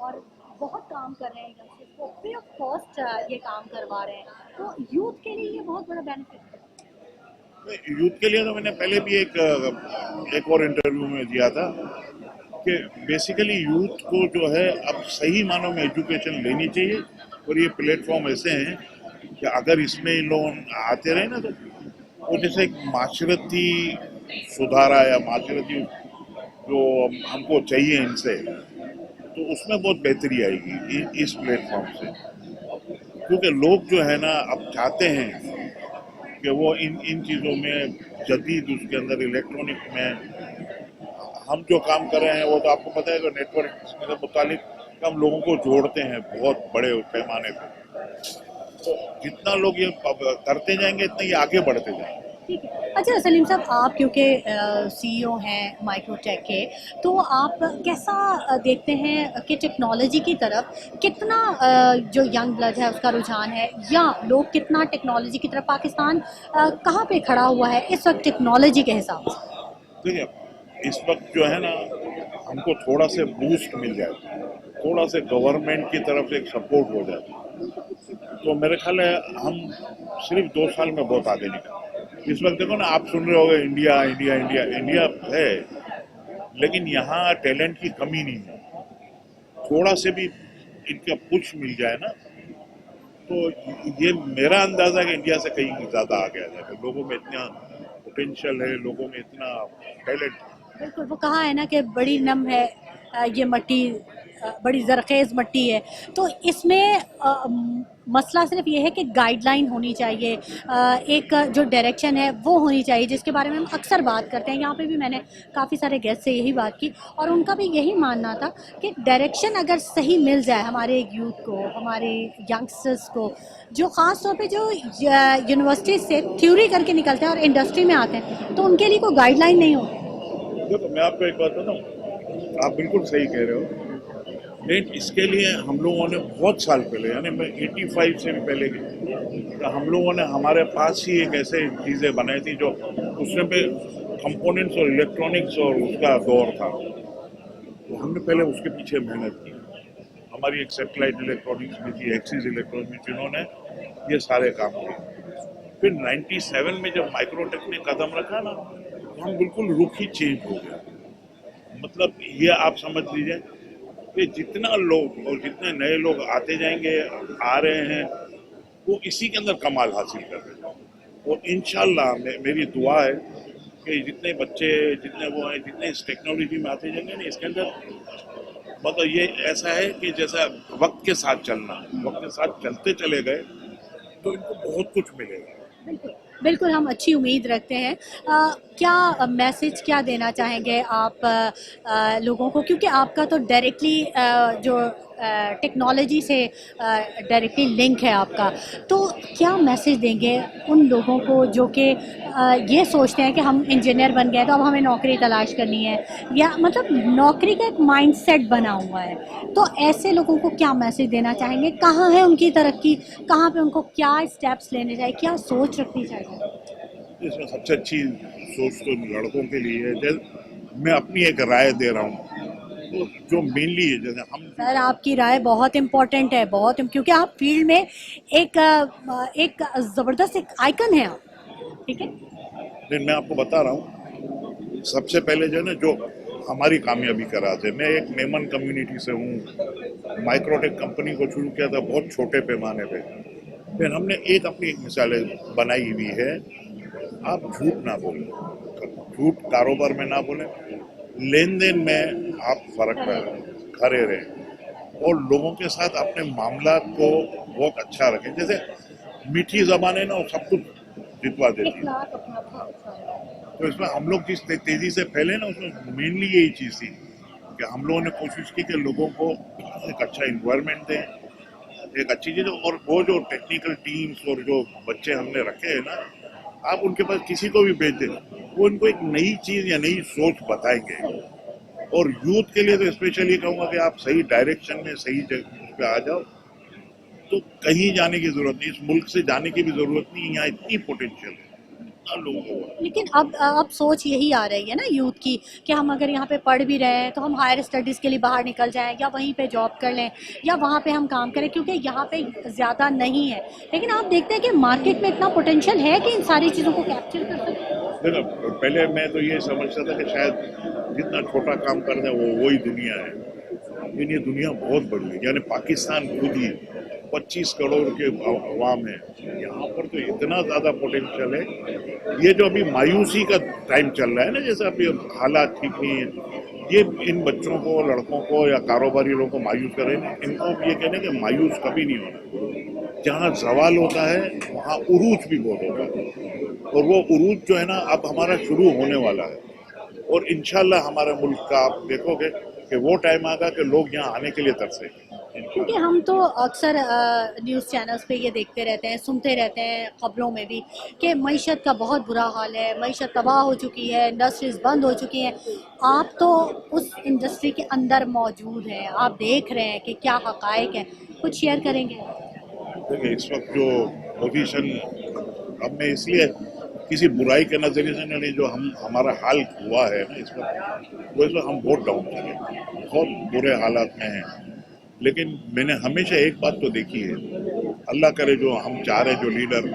और बहुत काम कर रहे हैं यंगस्टर्स को फ्री ऑफ कॉस्ट ये काम करवा रहे हैं, तो यूथ के लिए ये बहुत बड़ा बेनिफिट है। यूथ के लिए तो मैंने पहले भी एक और इंटरव्यू में दिया था कि बेसिकली यूथ को जो है अब सही मानों में एजुकेशन लेनी चाहिए, और ये प्लेटफॉर्म ऐसे हैं कि अगर इसमें इन लोग आते रहे ना तो वो जैसे एक माशरती सुधारा या माशरती जो हमको चाहिए इनसे, तो उसमें बहुत बेहतरी आएगी इस प्लेटफॉर्म से। क्योंकि लोग जो है ना अब चाहते हैं कि वो इन चीज़ों में जदीद उसके अंदर इलेक्ट्रॉनिक में हम जो काम कर रहे हैं वो तो आपको पता है कि नेटवर्क के मुतालिक हम लोगों को जोड़ते हैं बहुत बड़े पैमाने पर। तो जितना लोग ये करते जाएंगे इतना ये आगे बढ़ते जाएंगे। ठीक है। अच्छा सलीम साहब, आप क्योंकि CEO हैं माइक्रोटेक के, तो आप कैसा देखते हैं कि टेक्नोलॉजी की तरफ कितना जो यंग ब्लड है उसका रुझान है, या लोग कितना टेक्नोलॉजी की तरफ, पाकिस्तान कहाँ पे खड़ा हुआ है इस वक्त टेक्नोलॉजी के हिसाब से? देखिए, इस वक्त जो है ना हमको थोड़ा से बूस्ट मिल जाए, थोड़ा से गवर्नमेंट की तरफ से एक सपोर्ट हो जाए, तो मेरे ख्याल है हम सिर्फ 2 साल में बहुत आगे निकल। इस वक्त देखो ना, आप सुन रहे होगे इंडिया इंडिया इंडिया इंडिया है, लेकिन यहाँ टैलेंट की कमी नहीं है। थोड़ा से भी इनका पुश मिल जाए ना, तो ये मेरा अंदाजा है कि इंडिया से कहीं ज़्यादा आगे आ जाएगा। लोगों में इतना पोटेंशियल है, लोगों में इतना टैलेंट। बिल्कुल, वो कहा है ना कि बड़ी नम है ये मट्टी, बड़ी ज़रख़ेज़ मट्टी है, तो इसमें मसला सिर्फ ये है कि गाइडलाइन होनी चाहिए, एक जो डायरेक्शन है वो होनी चाहिए, जिसके बारे में हम अक्सर बात करते हैं। यहाँ पे भी मैंने काफ़ी सारे गेस्ट से यही बात की और उनका भी यही मानना था कि डायरेक्शन अगर सही मिल जाए हमारे यूथ को, हमारे यंगस्टर्स को, जो ख़ास तौर पे जो यूनिवर्सिटी से थ्योरी करके निकलते हैं और इंडस्ट्री में आते हैं, तो उनके लिए कोई गाइडलाइन नहीं होती। देखो, मैं आपको एक बात बताऊँ, आप बिल्कुल सही कह रहे हो, लेकिन इसके लिए हम लोगों ने बहुत साल पहले, यानी मैं 85 से भी पहले तो हम लोगों ने हमारे पास ही एक ऐसे चीज़ें बनाई थी जो उसमें पे कंपोनेंट्स और इलेक्ट्रॉनिक्स और उसका दौर था, तो हमने पहले उसके पीछे मेहनत की। हमारी एक सेटेलाइट इलेक्ट्रॉनिक्स भी थी, एक्सिस इलेक्ट्रॉनिक्स में, जिन्होंने ये सारे काम किए। फिर 97 में जब माइक्रोटेक ने कदम रखा ना, तो हम बिल्कुल रुख ही चेंज हो गया। मतलब ये आप समझ लीजिए कि जितना लोग और जितने नए लोग आते जाएंगे, आ रहे हैं, वो इसी के अंदर कमाल हासिल कर रहे हैं। और इंशाल्लाह मेरी दुआ है कि जितने बच्चे, जितने वो हैं, जितने इस टेक्नोलॉजी में आते जाएंगे ना, इसके अंदर मतलब ये ऐसा है कि जैसा वक्त के साथ चलना, वक्त के साथ चलते चले गए तो इनको बहुत कुछ मिलेगा। बिल्कुल, बिल्कुल, हम अच्छी उम्मीद रखते हैं। क्या मैसेज क्या देना चाहेंगे आप लोगों को, क्योंकि आपका तो डायरेक्टली जो टेक्नोलॉजी से डायरेक्टली लिंक है आपका, तो क्या मैसेज देंगे उन लोगों को जो कि ये सोचते हैं कि हम इंजीनियर बन गए तो अब हमें नौकरी तलाश करनी है, या मतलब नौकरी का एक माइंडसेट बना हुआ है, तो ऐसे लोगों को क्या मैसेज देना चाहेंगे? कहाँ है उनकी तरक्की, कहाँ पे उनको क्या स्टेप्स लेने चाहिए, क्या सोच रखनी चाहिए? इसमें सबसे अच्छी सोच तो लड़कों के लिए है। जैसे मैं अपनी एक राय दे रहा हूँ, तो जो मेनली है, जैसे हम सर आपकी राय बहुत इम्पोर्टेंट है, बहुत क्योंकि आप फील्ड में एक ज़बरदस्त एक आइकन है आप, ठीक है? नहीं, मैं आपको बता रहा हूँ, सबसे पहले जो है ना, जो हमारी कामयाबी का राज है, मैं एक मेमन कम्युनिटी से हूँ, माइक्रोटेक कंपनी को शुरू किया था बहुत छोटे पैमाने पे, फिर हमने अपनी एक मिसाल बनाई हुई है, आप झूठ ना बोलें, झूठ कारोबार में ना बोलें, लेन देन में आप फर्क में खड़े रहें और लोगों के साथ अपने मामला को बहुत अच्छा रखें। जैसे मीठी जबान है ना, वो सब कुछ जितवा देती है, तो इसमें हम लोग जिस तेजी से फैले ना, उसमें मेनली यही चीज़ थी कि हम लोगों ने कोशिश की कि लोगों को एक अच्छा इन्वायरमेंट दें, एक अच्छी चीज़। और वो जो टेक्निकल टीम्स और जो बच्चे हमने रखे हैं ना, आप उनके पास किसी को भी भेज दें, वो उनको एक नई चीज़ या नई सोच बताएंगे। और यूथ के लिए तो स्पेशली कहूँगा कि आप सही डायरेक्शन में सही जगह पे आ जाओ, तो कहीं जाने की जरूरत नहीं, इस मुल्क से जाने की भी जरूरत नहीं, यहाँ इतनी पोटेंशियल है लोगों को। लेकिन अब सोच यही आ रही है ना यूथ की कि हम अगर यहाँ पे पढ़ भी रहे हैं तो हम हायर स्टडीज़ के लिए बाहर निकल जाएं, या वहीं पे जॉब कर लें, या वहाँ पे हम काम करें, क्योंकि यहाँ पे ज़्यादा नहीं है। लेकिन आप देखते हैं कि मार्केट में इतना पोटेंशियल है कि इन सारी चीज़ों को कैप्चर कर सकते हैं। देखो, पहले मैं तो ये समझता था कि शायद जितना छोटा काम कर रहे हैं वही दुनिया है, लेकिन ये दुनिया बहुत बड़ी है। यानी पाकिस्तान खुद ही 25 करोड़ के अवाम है, यहाँ पर तो इतना ज़्यादा पोटेंशियल है। ये जो अभी मायूसी का टाइम चल रहा है ना, जैसे अभी हालात ठीक नहीं है, ये इन बच्चों को, लड़कों को या कारोबारी लोगों को मायूस करें, इनको ये कहने कि मायूस कभी नहीं होना। जहाँ सवाल होता है वहाँ उरूज भी बहुत होता है, और वो उरूज जो है ना, अब हमारा शुरू होने वाला है। और इंशाल्लाह हमारे मुल्क का आप देखोगे कि वो टाइम आएगा कि लोग यहाँ आने के लिए तरसेंगे। क्योंकि हम तो अक्सर न्यूज़ चैनल्स पे ये देखते रहते हैं, सुनते रहते हैं खबरों में भी कि मईशत का बहुत बुरा हाल है, मईशत तबाह हो चुकी है, इंडस्ट्रीज़ बंद हो चुकी हैं। आप तो उस इंडस्ट्री के अंदर मौजूद हैं, आप देख रहे हैं कि क्या हक़ाइक़ हैं, कुछ शेयर करेंगे? देखिए, इस वक्त जो पोजीशन, अब मैं इसलिए किसी बुराई के नज़रिए से नहीं, जो हमारा हाल हुआ है ना इस वक्त, वो इस वक्त हम बहुत डाउन चले, बहुत बुरे हालात में हैं। लेकिन मैंने हमेशा एक बात तो देखी है, अल्लाह करे जो हम चाह रहे जो लीडर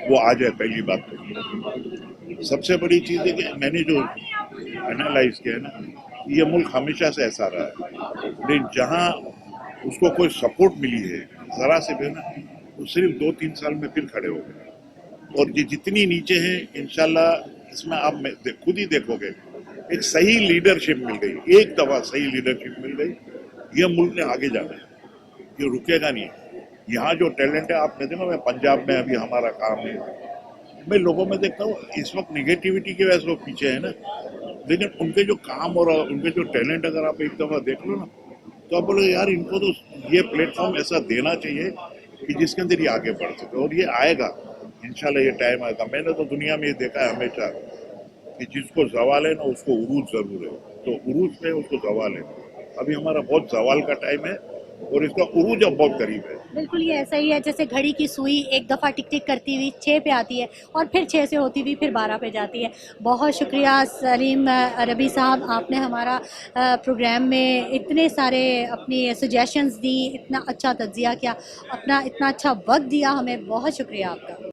वो आ जाए। पहली बात तो सबसे बड़ी चीज़ है कि मैंने जो एनालाइज किया है ना, ये मुल्क हमेशा से ऐसा रहा है, लेकिन जहाँ उसको कोई सपोर्ट मिली है ज़रा से भी ना, वो सिर्फ 2-3 साल में फिर खड़े हो गए। और ये जितनी नीचे हैं, इंशाल्लाह इसमें आप खुद ही देखोगे, एक सही लीडरशिप मिल गई, एक दफ़ा सही लीडरशिप मिल गई, ये मुल्क ने आगे जाना है, ये रुकेगा नहीं। यहाँ जो टैलेंट है, आप देखो, मैं पंजाब में अभी हमारा काम है, मैं लोगों में देखता हूँ इस वक्त निगेटिविटी की वजह से लोग पीछे है ना, लेकिन उनके जो काम और उनके जो टैलेंट अगर आप एक दफ़ा देख लो ना, तो आप बोलोगे यार, इनको तो ये प्लेटफॉर्म ऐसा देना चाहिए कि जिसके अंदर ये आगे बढ़ सके, और ये आएगा इंशाल्लाह, ये टाइम आएगा। मैंने तो दुनिया में ये देखा है हमेशा कि जिसको जवाल है ना, उसको उरूज जरूर है, तो उरूज पे उसको जवाल है। अभी हमारा बहुत जवाल का टाइम है और इसका उरूज अब बहुत करीब है। बिल्कुल ये ऐसा ही है जैसे घड़ी की सुई एक दफ़ा टिक टिक करती हुई 6 पे आती है और फिर 6 से होती हुई फिर 12 पे जाती है। बहुत शुक्रिया सलीम अरबी साहब, आपने हमारा प्रोग्राम में इतने सारे अपनी सजेशंस दी, इतना अच्छा तज्जिया किया, अपना इतना अच्छा वक्त दिया हमें, बहुत शुक्रिया आपका।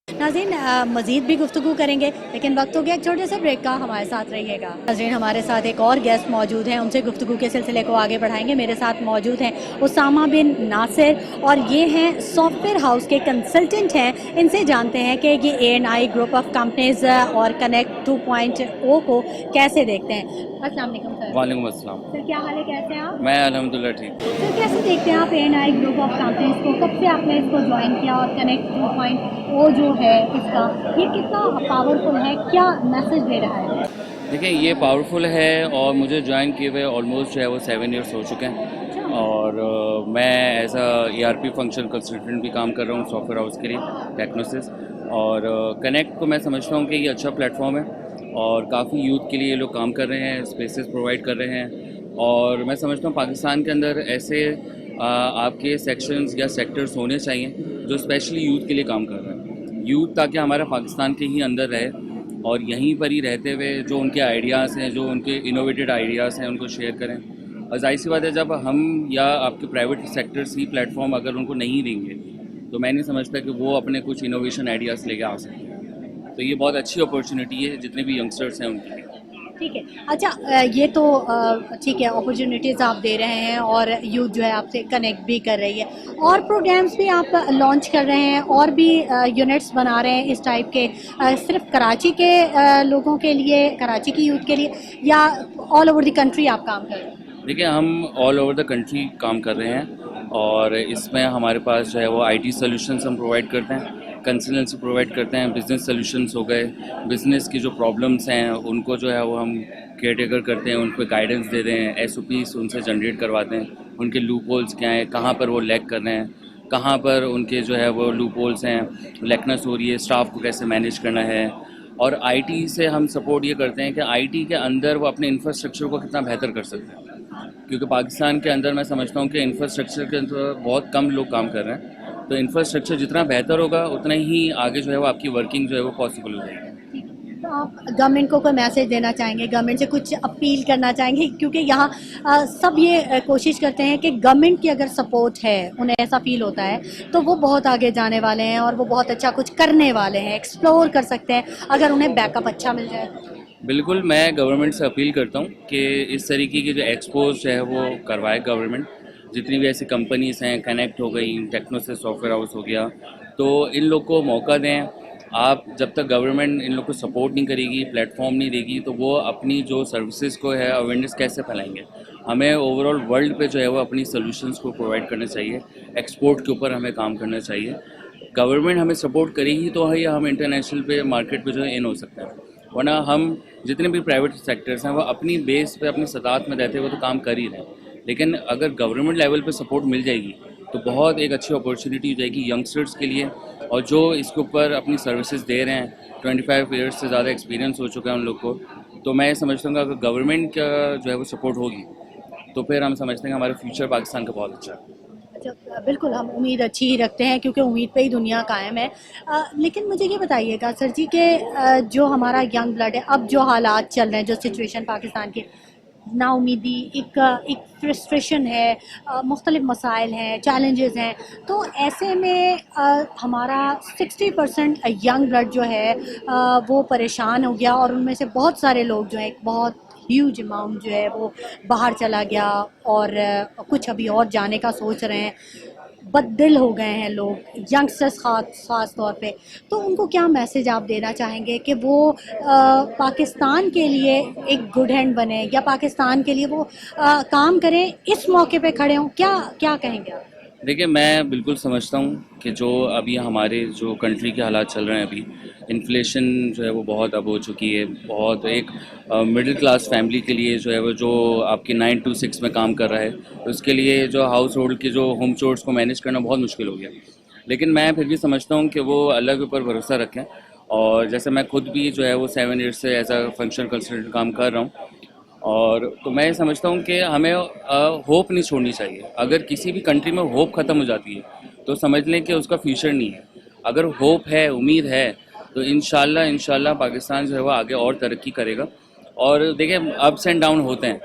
नाज़रीन मज़ीद भी गुफ्तगू करेंगे, लेकिन वक्त हो गया एक छोटे से ब्रेक का, हमारे साथ रहिएगा। नाज़रीन हमारे साथ एक और गेस्ट मौजूद हैं, उनसे गुफ्तगू के सिलसिले को आगे बढ़ाएंगे। मेरे साथ मौजूद हैं उसामा बिन नासिर, और ये हैं सॉफ्टवेयर हाउस के कंसल्टेंट हैं। इनसे जानते हैं कि ये A&I ग्रुप ऑफ कंपनीज और कनेक्ट 2.0 को कैसे देखते हैं। अस्सलाम वालेकुम सर। वालेकुम अस्सलाम। सर क्या हाल है, कैसे हैं आप? मैं अल्हम्दुलिल्लाह ठीक। सर कैसे देखते हैं आप A&I ग्रुप ऑफ कंपनीज को, कब से आपने इसको ज्वाइन किया, और कनेक्ट 2.0 जो है इसका, ये कितना पावरफुल है, क्या मैसेज दे रहा है? देखिए, ये पावरफुल है और मुझे ज्वाइन किए हुए ऑलमोस्ट जो है वो 7 ईयर्स हो चुके हैं, और मैं as a ERP function consultant भी काम कर रहा हूँ सॉफ्टवेयर हाउस के लिए, टेक्नोसिस। और कनेक्ट को मैं समझता हूँ कि ये अच्छा प्लेटफॉर्म है और काफ़ी यूथ के लिए ये लोग काम कर रहे हैं, स्पेसेस प्रोवाइड कर रहे हैं। और मैं समझता हूँ पाकिस्तान के अंदर ऐसे आपके सेक्शंस या सेक्टर्स होने चाहिए जो स्पेशली यूथ के लिए काम कर रहे हैं। यूथ ताकि हमारा पाकिस्तान के ही अंदर रहे और यहीं पर ही रहते हुए जो उनके आइडियाज़ हैं, जो उनके इनोवेटेड आइडियाज़ हैं, उनको शेयर करें। और जाहिर सी बात है, जब हम या आपके प्राइवेट सेक्टर्स ही प्लेटफॉर्म अगर उनको नहीं देंगे तो मैं नहीं समझता कि वो अपने कुछ इनोवेशन आइडियाज़ लेके आ सकते हैं। तो ये बहुत अच्छी अपॉर्चुनिटी है जितने भी यंगस्टर्स हैं उनके लिए। ठीक है। अच्छा, ये तो ठीक है, अपॉर्चुनिटीज़ आप दे रहे हैं और यूथ जो है आपसे कनेक्ट भी कर रही है, और प्रोग्राम्स भी आप लॉन्च कर रहे हैं और भी यूनिट्स बना रहे हैं इस टाइप के, सिर्फ कराची के लोगों के लिए, कराची की यूथ के लिए, या ऑल ओवर द कंट्री आप काम कर रहे हैं? देखिए, हम ऑल ओवर द कंट्री काम कर रहे हैं और इसमें हमारे पास जो है वो IT सॉल्यूशंस हम प्रोवाइड करते हैं, कंसल्टेंसी प्रोवाइड करते हैं, बिज़नेस सॉल्यूशंस हो गए, बिज़नेस की जो प्रॉब्लम्स हैं उनको जो है वो हम केयर टेकर करते हैं, उनको गाइडेंस दे रहे हैं, SOPs उनसे जनरेट करवाते हैं, उनके लूप होल्स क्या हैं, कहाँ पर वो लैग कर रहे हैं, कहाँ पर उनके जो है वो लूप होल्स हैं, लैकनेस हो रही है, स्टाफ को कैसे मैनेज करना है। और IT से हम सपोर्ट ये करते हैं कि IT के अंदर वो अपने इंफ्रास्ट्रक्चर को कितना बेहतर कर सकते हैं, क्योंकि पाकिस्तान के अंदर मैं समझता हूँ कि इंफ्रास्ट्रक्चर के अंदर बहुत कम लोग काम कर रहे हैं। तो इंफ्रास्ट्रक्चर जितना बेहतर होगा उतना ही आगे जो है वो आपकी वर्किंग जो है वो पॉसिबल हो जाएगी। तो आप गवर्नमेंट को कोई मैसेज देना चाहेंगे, गवर्नमेंट से कुछ अपील करना चाहेंगे, क्योंकि यहाँ सब ये कोशिश करते हैं कि गवर्नमेंट की अगर सपोर्ट है, उन्हें ऐसा फील होता है तो वो बहुत आगे जाने वाले हैं और वो बहुत अच्छा कुछ करने वाले हैं, एक्सप्लोर कर सकते हैं अगर उन्हें बैकअप अच्छा मिल जाए। बिल्कुल, मैं गवर्नमेंट से अपील करता हूँ कि इस तरीके की जो एक्सपोज जो है वो करवाए गवर्नमेंट। जितनी भी ऐसी कंपनीज़ हैं, कनेक्ट हो गई, टेक्नोसिस सॉफ्टवेयर हाउस हो गया, तो इन लोग को मौका दें। आप जब तक गवर्नमेंट इन लोग को सपोर्ट नहीं करेगी, प्लेटफॉर्म नहीं देगी, तो वो अपनी जो सर्विसेज को है अवेयरनेस कैसे फैलाएंगे। हमें ओवरऑल वर्ल्ड पे जो है वो अपनी सॉल्यूशंस को प्रोवाइड करना चाहिए, एक्सपोर्ट के ऊपर हमें काम करना चाहिए। गवर्नमेंट हमें सपोर्ट करेगी तो ही हम इंटरनेशनल पे मार्केट पे जो है इन हो सकते हैं, वरना हम जितने भी प्राइवेट सेक्टर्स हैं वो अपनी बेस पे अपनी सदात में रहते हुए तो काम कर ही रहे हैं। लेकिन अगर गवर्नमेंट लेवल पे सपोर्ट मिल जाएगी तो बहुत एक अच्छी अपॉर्चुनिटी हो जाएगी यंगस्टर्स के लिए, और जो इसके ऊपर अपनी सर्विसेज दे रहे हैं, 25 ईयर्स से ज़्यादा एक्सपीरियंस हो चुका है उन लोग को। तो मैं समझता हूँ कि अगर गवर्नमेंट का जो है वो सपोर्ट होगी तो फिर हम समझते हैं कि हमारा फ्यूचर पाकिस्तान का बहुत अच्छा है। अच्छा, बिल्कुल हम उम्मीद अच्छी ही रखते हैं क्योंकि उम्मीद पे ही दुनिया कायम है। लेकिन मुझे ये बताइएगा सर जी कि जो हमारा यंग ब्लड है, अब जो हालात चल रहे हैं, जो सिचुएशन पाकिस्तान की, नाउमीदी, एक फ्रस्ट्रेशन है, मुख्तलिफ मसाइल हैं, चैलेंजेस हैं, तो ऐसे में हमारा 60% यंग ब्लड जो है वो परेशान हो गया, और उनमें से बहुत सारे लोग जो हैं, एक बहुत ह्यूज अमाउंट जो है वो बाहर चला गया, और कुछ अभी और जाने का सोच रहे हैं। बददिल हो गए हैं लोग, यंगस्टर्स ख़ास तौर पे। तो उनको क्या मैसेज आप देना चाहेंगे कि वो पाकिस्तान के लिए एक गुड हैंड बने, या पाकिस्तान के लिए वो काम करें, इस मौके पे खड़े हों, क्या क्या कहेंगे आप? देखिए, मैं बिल्कुल समझता हूँ कि जो अभी हमारे जो कंट्री के हालात चल रहे हैं, अभी इन्फ्लेशन जो है वो बहुत अब हो चुकी है। बहुत एक मिडिल क्लास फैमिली के लिए जो है वो, जो आपकी 9 to 6 में काम कर रहा है, उसके लिए जो हाउस होल्ड के जो होम चोर्स को मैनेज करना बहुत मुश्किल हो गया। लेकिन मैं फिर भी समझता हूँ कि वो अल्लाह के ऊपर भरोसा रखें। और जैसे मैं खुद भी जो है वो 7 ईयर्स से एज अ फंक्शनल कंसल्टेंट काम कर रहा हूँ, और तो मैं समझता हूँ कि हमें होप नहीं छोड़नी चाहिए। अगर किसी भी कंट्री में होप ख़त्म हो जाती है तो समझ लें कि उसका फ्यूचर नहीं है। अगर होप है, उम्मीद है, तो इंशाल्लाह पाकिस्तान जो है वो आगे और तरक्की करेगा। और देखिए, अप्स एंड डाउन होते हैं,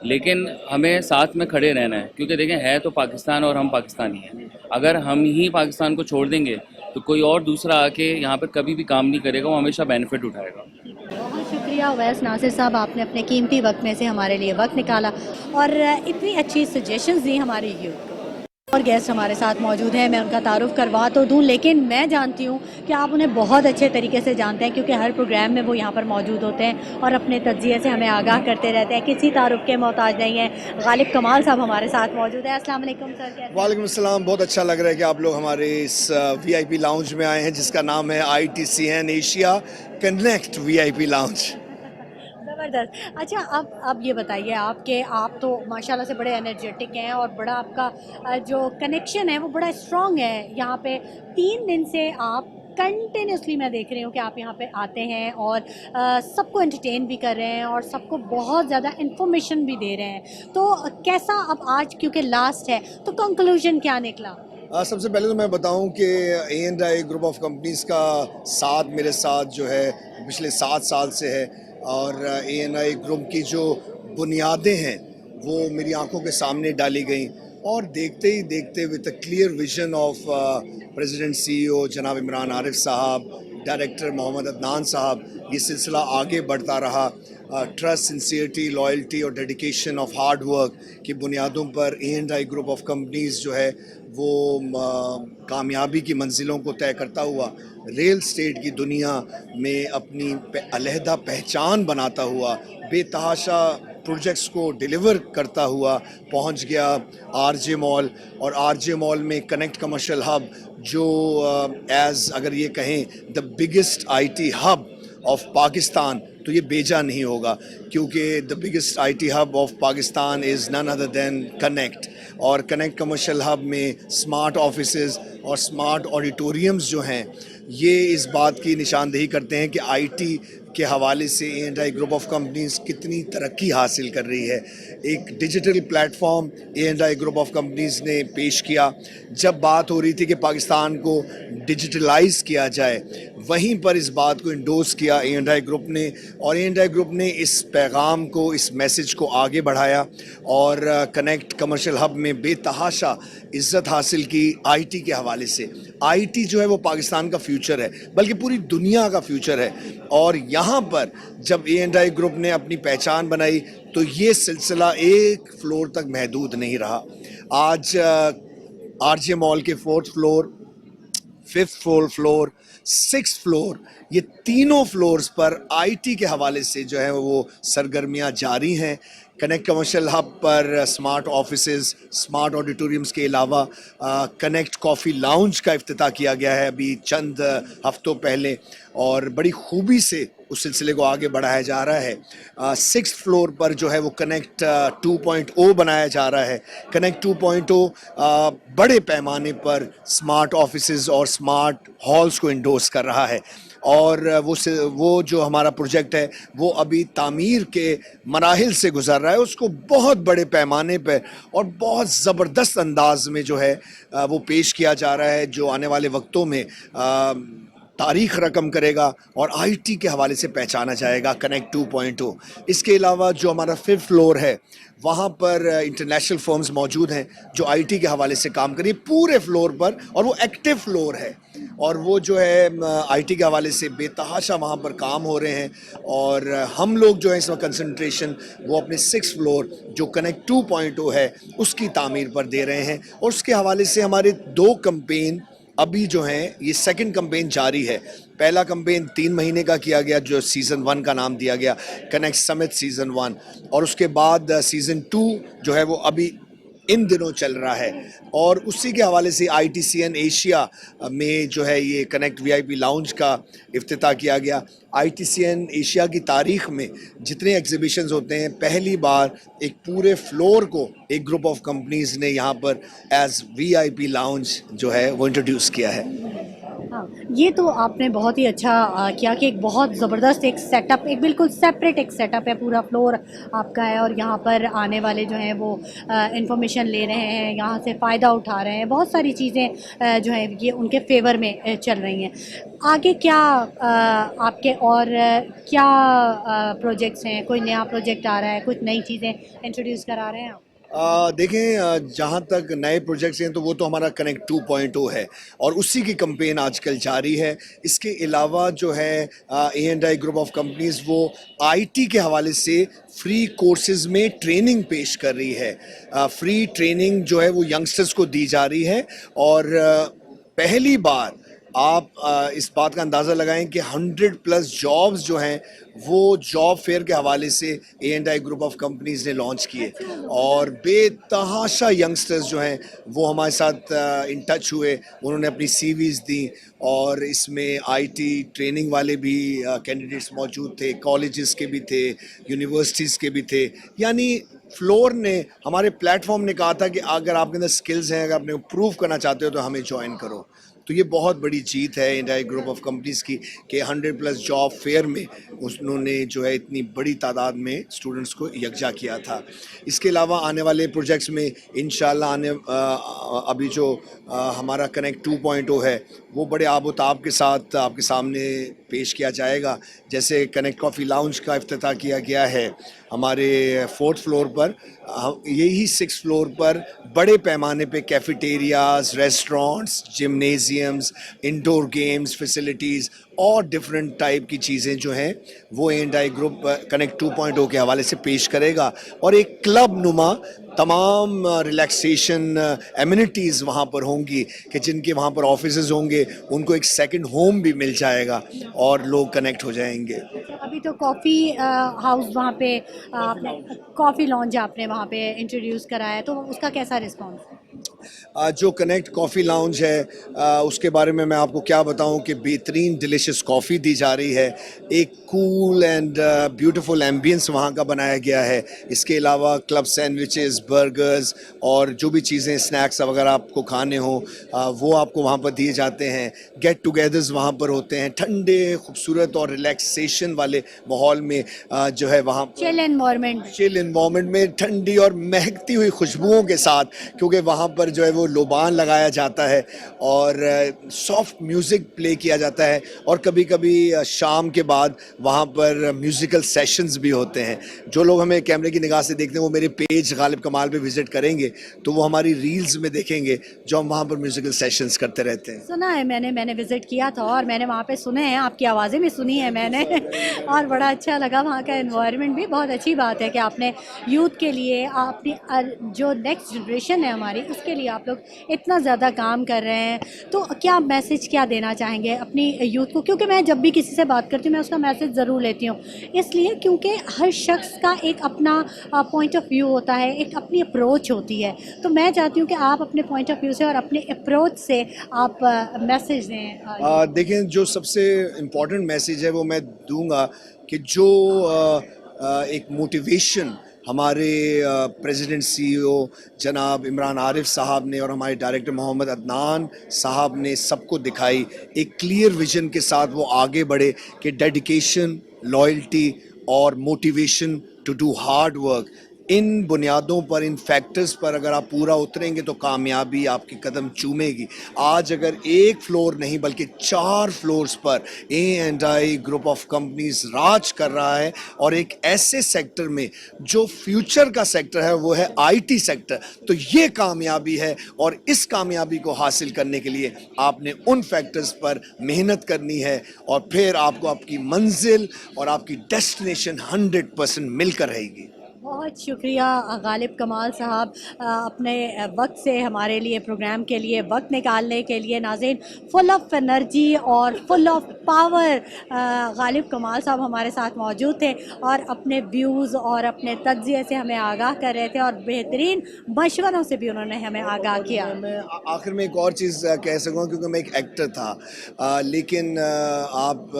लेकिन हमें साथ में खड़े रहना है, क्योंकि देखें, है तो पाकिस्तान और हम पाकिस्तानी हैं। अगर हम ही पाकिस्तान को छोड़ देंगे तो कोई और दूसरा आके यहाँ पर कभी भी काम नहीं करेगा, वो हमेशा बेनिफिट उठाएगा। बहुत शुक्रिया अवैस नासिर साहब, आपने अपने कीमती वक्त में से हमारे लिए वक्त निकाला और इतनी अच्छी सजेशंस दी हमारे यूथ को। और गेस्ट हमारे साथ मौजूद हैं, मैं उनका तारुफ करवा तो दूं, लेकिन मैं जानती हूं कि आप उन्हें बहुत अच्छे तरीके से जानते हैं, क्योंकि हर प्रोग्राम में वो यहाँ पर मौजूद होते हैं और अपने तज्ज़िये से हमें आगाह करते रहते हैं, किसी तारुफ के मोहताज नहीं हैं। गालिब कमाल साहब हमारे साथ मौजूद हैं। अस्सलाम वालेकुम सर, कैसे हैं? वालेकुम अस्सलाम। बहुत अच्छा लग रहा है कि आप लोग हमारे इस VIP लाउंज में आए हैं, जिसका नाम है ITCN Asia connect VIP lounge. ज़बरदस्त। अच्छा, अब ये बताइए आप तो माशाल्लाह से बड़े एनर्जेटिक हैं और बड़ा आपका जो कनेक्शन है वो बड़ा स्ट्रॉन्ग है यहाँ पे। 3 दिन से आप कंटिन्यूसली मैं देख रही हूँ कि आप यहाँ पे आते हैं और सबको एंटरटेन भी कर रहे हैं और सबको बहुत ज़्यादा इन्फॉर्मेशन भी दे रहे हैं। तो कैसा अब आज क्योंकि लास्ट है तो कंक्लूजन क्या निकला? सबसे पहले तो मैं बताऊं कि A&I ग्रुप ऑफ कंपनीज़ का साथ मेरे साथ जो है पिछले 7 साल से है, और A&I ग्रुप की जो बुनियादें हैं वो मेरी आंखों के सामने डाली गई, और देखते ही देखते with a clear vision of president CEO जनाब इमरान आरिफ साहब, डायरेक्टर मोहम्मद अदनान साहब, ये सिलसिला आगे बढ़ता रहा। ट्रस्ट, सिंसियरिटी, लॉयल्टी और डेडिकेशन ऑफ हार्ड वर्क की बुनियादों पर A&I ग्रुप ऑफ कंपनीज़ जो है वो कामयाबी की मंजिलों को तय करता हुआ रियल स्टेट की दुनिया में अपनी अलहदा पहचान बनाता हुआ, बेतहाशा प्रोजेक्ट्स को डिलीवर करता हुआ पहुंच गया RJ मॉल। और RJ मॉल में कनेक्ट कमर्शियल हब जो अगर ये कहें the biggest IT hub of Pakistan, तो ये बेजा नहीं होगा, क्योंकि the biggest IT hub of Pakistan is none other than connect. और कनेक्ट कमर्शियल हब में स्मार्ट ऑफिसेज़ और स्मार्ट ऑडिटोरियम्स जो हैं, ये इस बात की निशानदेही करते हैं कि IT के हवाले से A&I ग्रुप ऑफ कंपनीज़ कितनी तरक्की हासिल कर रही है। एक digital platform A&I group of companies ने पेश किया। जब बात हो रही थी कि पाकिस्तान को डिजिटलाइज किया जाए, वहीं पर इस बात को इंडोर्स किया A&I ग्रुप ने, और A&I ग्रुप ने इस पैगाम को, इस मैसेज को आगे बढ़ाया और कनेक्ट कमर्शियल हब में बेतहाशा इज़्ज़त हासिल की IT के हवाले से। IT जो है वो पाकिस्तान का फ्यूचर है, बल्कि पूरी दुनिया का फ्यूचर है। और यहाँ पर जब A&I ग्रुप ने अपनी पहचान बनाई तो ये सिलसिला एक फ्लोर तक महदूद नहीं रहा। आज RJ मॉल के 4th floor, 5th floor, 6th floor, ये तीनों फ्लोर्स पर IT के हवाले से जो है वो सरगर्मियाँ जारी हैं। कनेक्ट कमर्शियल हब पर स्मार्ट ऑफिसेज़, स्मार्ट ऑडिटोरियम्स के अलावा कनेक्ट कॉफ़ी लाउंज का इफ्तिताह किया गया है अभी चंद हफ्तों पहले, और बड़ी खूबी से उस सिलसिले को आगे बढ़ाया जा रहा है। 6th फ्लोर पर जो है वो कनेक्ट 2.0 बनाया जा रहा है। कनेक्ट 2.0 बड़े पैमाने पर स्मार्ट ऑफिसेज़ और स्मार्ट हॉल्स को इंडोर्स कर रहा है, और वो जो हमारा प्रोजेक्ट है वो अभी तामीर के मराहिल से गुजर रहा है। उसको बहुत बड़े पैमाने पर और बहुत ज़बरदस्त अंदाज में जो है वो पेश किया जा रहा है, जो आने वाले वक्तों में तारीख़ रकम करेगा और IT के हवाले से पहचाना जाएगा कनेक्ट 2.0। इसके अलावा जो हमारा 5th फ्लोर है, वहाँ पर इंटरनेशनल फर्म्स मौजूद हैं जो IT के हवाले से काम करिए पूरे फ्लोर पर, और वो एक्टिव फ्लोर है, और वो जो है IT के हवाले से बेतहाशा वहाँ पर काम हो रहे हैं। और हम लोग जो है इस वक्त कंसंट्रेशन वो अपने 6th फ्लोर जो कनेक्ट 2.0 है उसकी तामीर पर दे रहे हैं। और उसके हवाले से हमारे 2 कैंपेन अभी जो हैं, ये 2nd कैंपेन जारी है। पहला कैंपेन 3 महीने का किया गया जो सीज़न 1 का नाम दिया गया, कनेक्ट समिट सीज़न 1, और उसके बाद सीज़न 2 जो है वो अभी इन दिनों चल रहा है। और उसी के हवाले से ITCN एशिया में जो है ये कनेक्ट VIP लाउंज का इफ्तिताह किया गया। ITCN एशिया की तारीख़ में जितने एग्जीबिशंस होते हैं, पहली बार एक पूरे फ्लोर को एक ग्रुप ऑफ कंपनीज़ ने यहाँ पर एज VIP लाउंज जो है वो इंट्रोड्यूस किया है। हाँ, ये तो आपने बहुत ही अच्छा किया कि एक बहुत ज़बरदस्त एक सेटअप, एक बिल्कुल सेपरेट एक सेटअप है, पूरा फ्लोर आपका है और यहाँ पर आने वाले जो हैं वो इंफॉर्मेशन ले रहे हैं, यहाँ से फ़ायदा उठा रहे हैं। बहुत सारी चीज़ें जो हैं ये उनके फेवर में चल रही हैं। आगे क्या आपके और क्या प्रोजेक्ट्स हैं? कोई नया प्रोजेक्ट आ रहा है, कुछ नई चीज़ें इंट्रोड्यूस करा रहे हैं आप? देखें, जहाँ तक नए प्रोजेक्ट्स हैं तो वो तो हमारा कनेक्ट 2.0 है और उसी की कैंपेन आजकल जारी है। इसके अलावा जो है A&I ग्रुप ऑफ कंपनीज़ वो IT के हवाले से फ्री कोर्सेज़ में ट्रेनिंग पेश कर रही है। फ्री ट्रेनिंग जो है वो यंगस्टर्स को दी जा रही है, और पहली बार आप इस बात का अंदाज़ा लगाएं कि 100+ जॉब्स जो हैं वो जॉब फेयर के हवाले से A&I ग्रुप ऑफ कंपनीज ने लॉन्च किए और बेतहाशा यंगस्टर्स जो हैं वो हमारे साथ इन टच हुए, उन्होंने अपनी CVs दी और इसमें IT ट्रेनिंग वाले भी कैंडिडेट्स मौजूद थे, कॉलेजेस के भी थे, यूनिवर्सिटीज़ के भी थे। यानी फ्लोर ने, हमारे प्लेटफॉर्म ने कहा था कि अगर आपके अंदर स्किल्स हैं, अगर आपने प्रूव करना चाहते हो तो हमें ज्वाइन करो। तो ये बहुत बड़ी जीत है A&I ग्रुप ऑफ कंपनीज की कि 100+ जॉब फेयर में उन्होंने जो है इतनी बड़ी तादाद में स्टूडेंट्स को यकजा किया था। इसके अलावा आने वाले प्रोजेक्ट्स में इंशाल्लाह अभी जो हमारा कनेक्ट 2.0 है वो बड़े आबोताब के साथ आपके सामने पेश किया जाएगा। जैसे कनेक्ट कॉफ़ी लाउंज का इफ्तिताह किया गया है हमारे 4th फ्लोर पर, यही 6th फ्लोर पर बड़े पैमाने पे cafeterias, restaurants, जिमनेजियम्स, indoor games facilities और डिफरेंट टाइप की चीज़ें जो हैं वो A&I ग्रुप कनेक्ट 2.0 के हवाले से पेश करेगा और एक क्लब नुमा तमाम रिलैक्सेशन एमिनिटीज़ वहाँ पर होंगी कि जिनके वहाँ पर ऑफिसेज होंगे उनको एक सेकंड होम भी मिल जाएगा और लोग कनेक्ट हो जाएंगे। अभी तो कॉफ़ी हाउस वहाँ पे आपने कॉफ़ी लॉन्ज आपने वहाँ पे इंट्रोड्यूस कराया, तो उसका कैसा रिस्पॉन्स है? जो कनेक्ट कॉफ़ी लाउंज है उसके बारे में मैं आपको क्या बताऊं कि बेहतरीन डिलीशियस कॉफ़ी दी जा रही है, एक कूल एंड ब्यूटीफुल एम्बियंस वहाँ का बनाया गया है। इसके अलावा क्लब सैंडविचेस, बर्गर्स और जो भी चीज़ें स्नैक्स वगैरह आपको खाने हो वो आपको वहाँ पर दिए जाते हैं। गेट टुगेदर्स वहाँ पर होते हैं, ठंडे खूबसूरत और रिलैक्सेशन वाले माहौल में जो है वहाँ चिल एनवायरनमेंट में ठंडी और महकती हुई खुशबुओं के साथ, क्योंकि वहाँ पर जो है वो लोबान लगाया जाता है और सॉफ्ट म्यूज़िक प्ले किया जाता है और कभी कभी शाम के बाद वहाँ पर म्यूज़िकल सेशंस भी होते हैं। जो लोग हमें कैमरे की निगाह से देखते हैं वो मेरे पेज गालिब कमाल पे विज़िट करेंगे तो वो हमारी रील्स में देखेंगे जो हम वहाँ पर म्यूज़िकल सेशंस करते रहते हैं। सुना है मैंने विज़िट किया था और मैंने वहाँ पे सुने हैं, आपकी आवाज़ें भी सुनी है मैंने और बड़ा अच्छा लगा वहाँ का एनवायरनमेंट भी। बहुत अच्छी बात है कि आपने यूथ के लिए, अपनी जो नेक्स्ट जनरेशन है हमारी, उसके लिए आप लोग इतना ज़्यादा काम कर रहे हैं। तो क्या मैसेज क्या देना चाहेंगे अपनी यूथ को? क्योंकि मैं जब भी किसी से बात करती हूँ मैं उसका मैसेज ज़रूर लेती हूँ, इसलिए क्योंकि हर शख्स का एक अपना पॉइंट ऑफ व्यू होता है, एक अपनी अप्रोच होती है। तो मैं चाहती हूँ कि आप अपने पॉइंट ऑफ व्यू से और अपने अप्रोच से आप मैसेज दें। देखें, जो सबसे इम्पॉर्टेंट मैसेज है वो मैं दूंगा कि जो एक मोटिवेशन हमारे प्रेसिडेंट CEO जनाब इमरान आरिफ साहब ने और हमारे डायरेक्टर मोहम्मद अदनान साहब ने सबको दिखाई, एक क्लियर विजन के साथ वो आगे बढ़े कि डेडिकेशन, लॉयल्टी और motivation to do hard work, इन बुनियादों पर, इन फैक्टर्स पर अगर आप पूरा उतरेंगे तो कामयाबी आपकी कदम चूमेगी। आज अगर एक फ्लोर नहीं बल्कि 4 फ्लोर्स पर A&I ग्रुप ऑफ कंपनीज राज कर रहा है और एक ऐसे सेक्टर में जो फ्यूचर का सेक्टर है वो है IT सेक्टर, तो ये कामयाबी है और इस कामयाबी को हासिल करने के लिए आपने उन फैक्टर्स पर मेहनत करनी है और फिर आपको आपकी मंजिल और आपकी डेस्टिनेशन 100% मिलकर रहेगी। बहुत शुक्रिया गालिब कमाल साहब, अपने वक्त से हमारे लिए, प्रोग्राम के लिए वक्त निकालने के लिए। नाज़रीन, फुल ऑफ एनर्जी और फुल ऑफ पावर गालिब कमाल साहब हमारे साथ मौजूद थे और अपने व्यूज़ और अपने तज्ज़िये से हमें आगाह कर रहे थे और बेहतरीन मशवरों से भी उन्होंने हमें आगाह किया। मैं आखिर में एक और चीज़ कह सकूँगा, क्योंकि मैं एक एक्टर था, लेकिन आप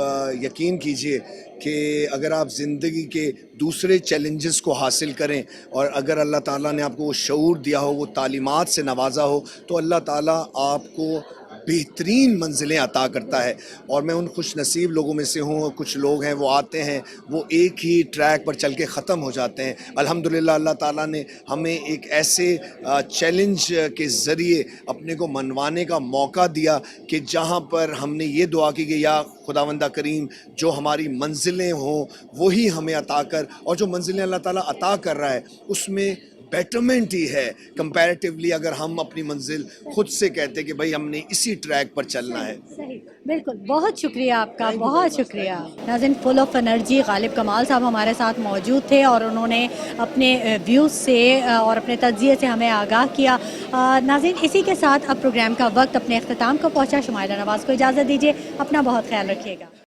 यकीन कीजिए कि अगर आप ज़िंदगी के दूसरे चैलेंजेस को हासिल करें और अगर अल्लाह ताला ने आपको वो शऊर दिया हो, वो तालीमात से नवाजा हो, तो अल्लाह ताला आपको बेहतरीन मंजिलें अता करता है। और मैं उन खुश नसीब लोगों में से हूँ। कुछ लोग हैं वो आते हैं, वो एक ही ट्रैक पर चल के ख़त्म हो जाते हैं। अल्हम्दुलिल्लाह अल्लाह ताला ने हमें एक ऐसे चैलेंज के ज़रिए अपने को मनवाने का मौका दिया कि जहाँ पर हमने ये दुआ की कि या खुदावंदा करीम जो हमारी मंजिलें हों वही हमें अता कर, और जो मंजिलें अल्लाह ताला अता कर रहा है उसमें बेटरमेंट ही है कंपैरेटिवली अगर हम अपनी मंजिल खुद से कहते कि भाई हमने इसी ट्रैक पर चलना है। सही, बिल्कुल। बहुत शुक्रिया आपका, बहुत शुक्रिया। नाज़रीन, फुल ऑफ एनर्जी गालिब कमाल साहब हमारे साथ मौजूद थे और उन्होंने अपने व्यूज़ से और अपने तज्ज़िये से हमें आगाह किया। नाज़रीन, इसी के साथ अब प्रोग्राम का वक्त अपने अख्ताम को पहुँचा। शुमाइला नवाज़ को इजाज़त दीजिए। अपना बहुत ख्याल रखिएगा।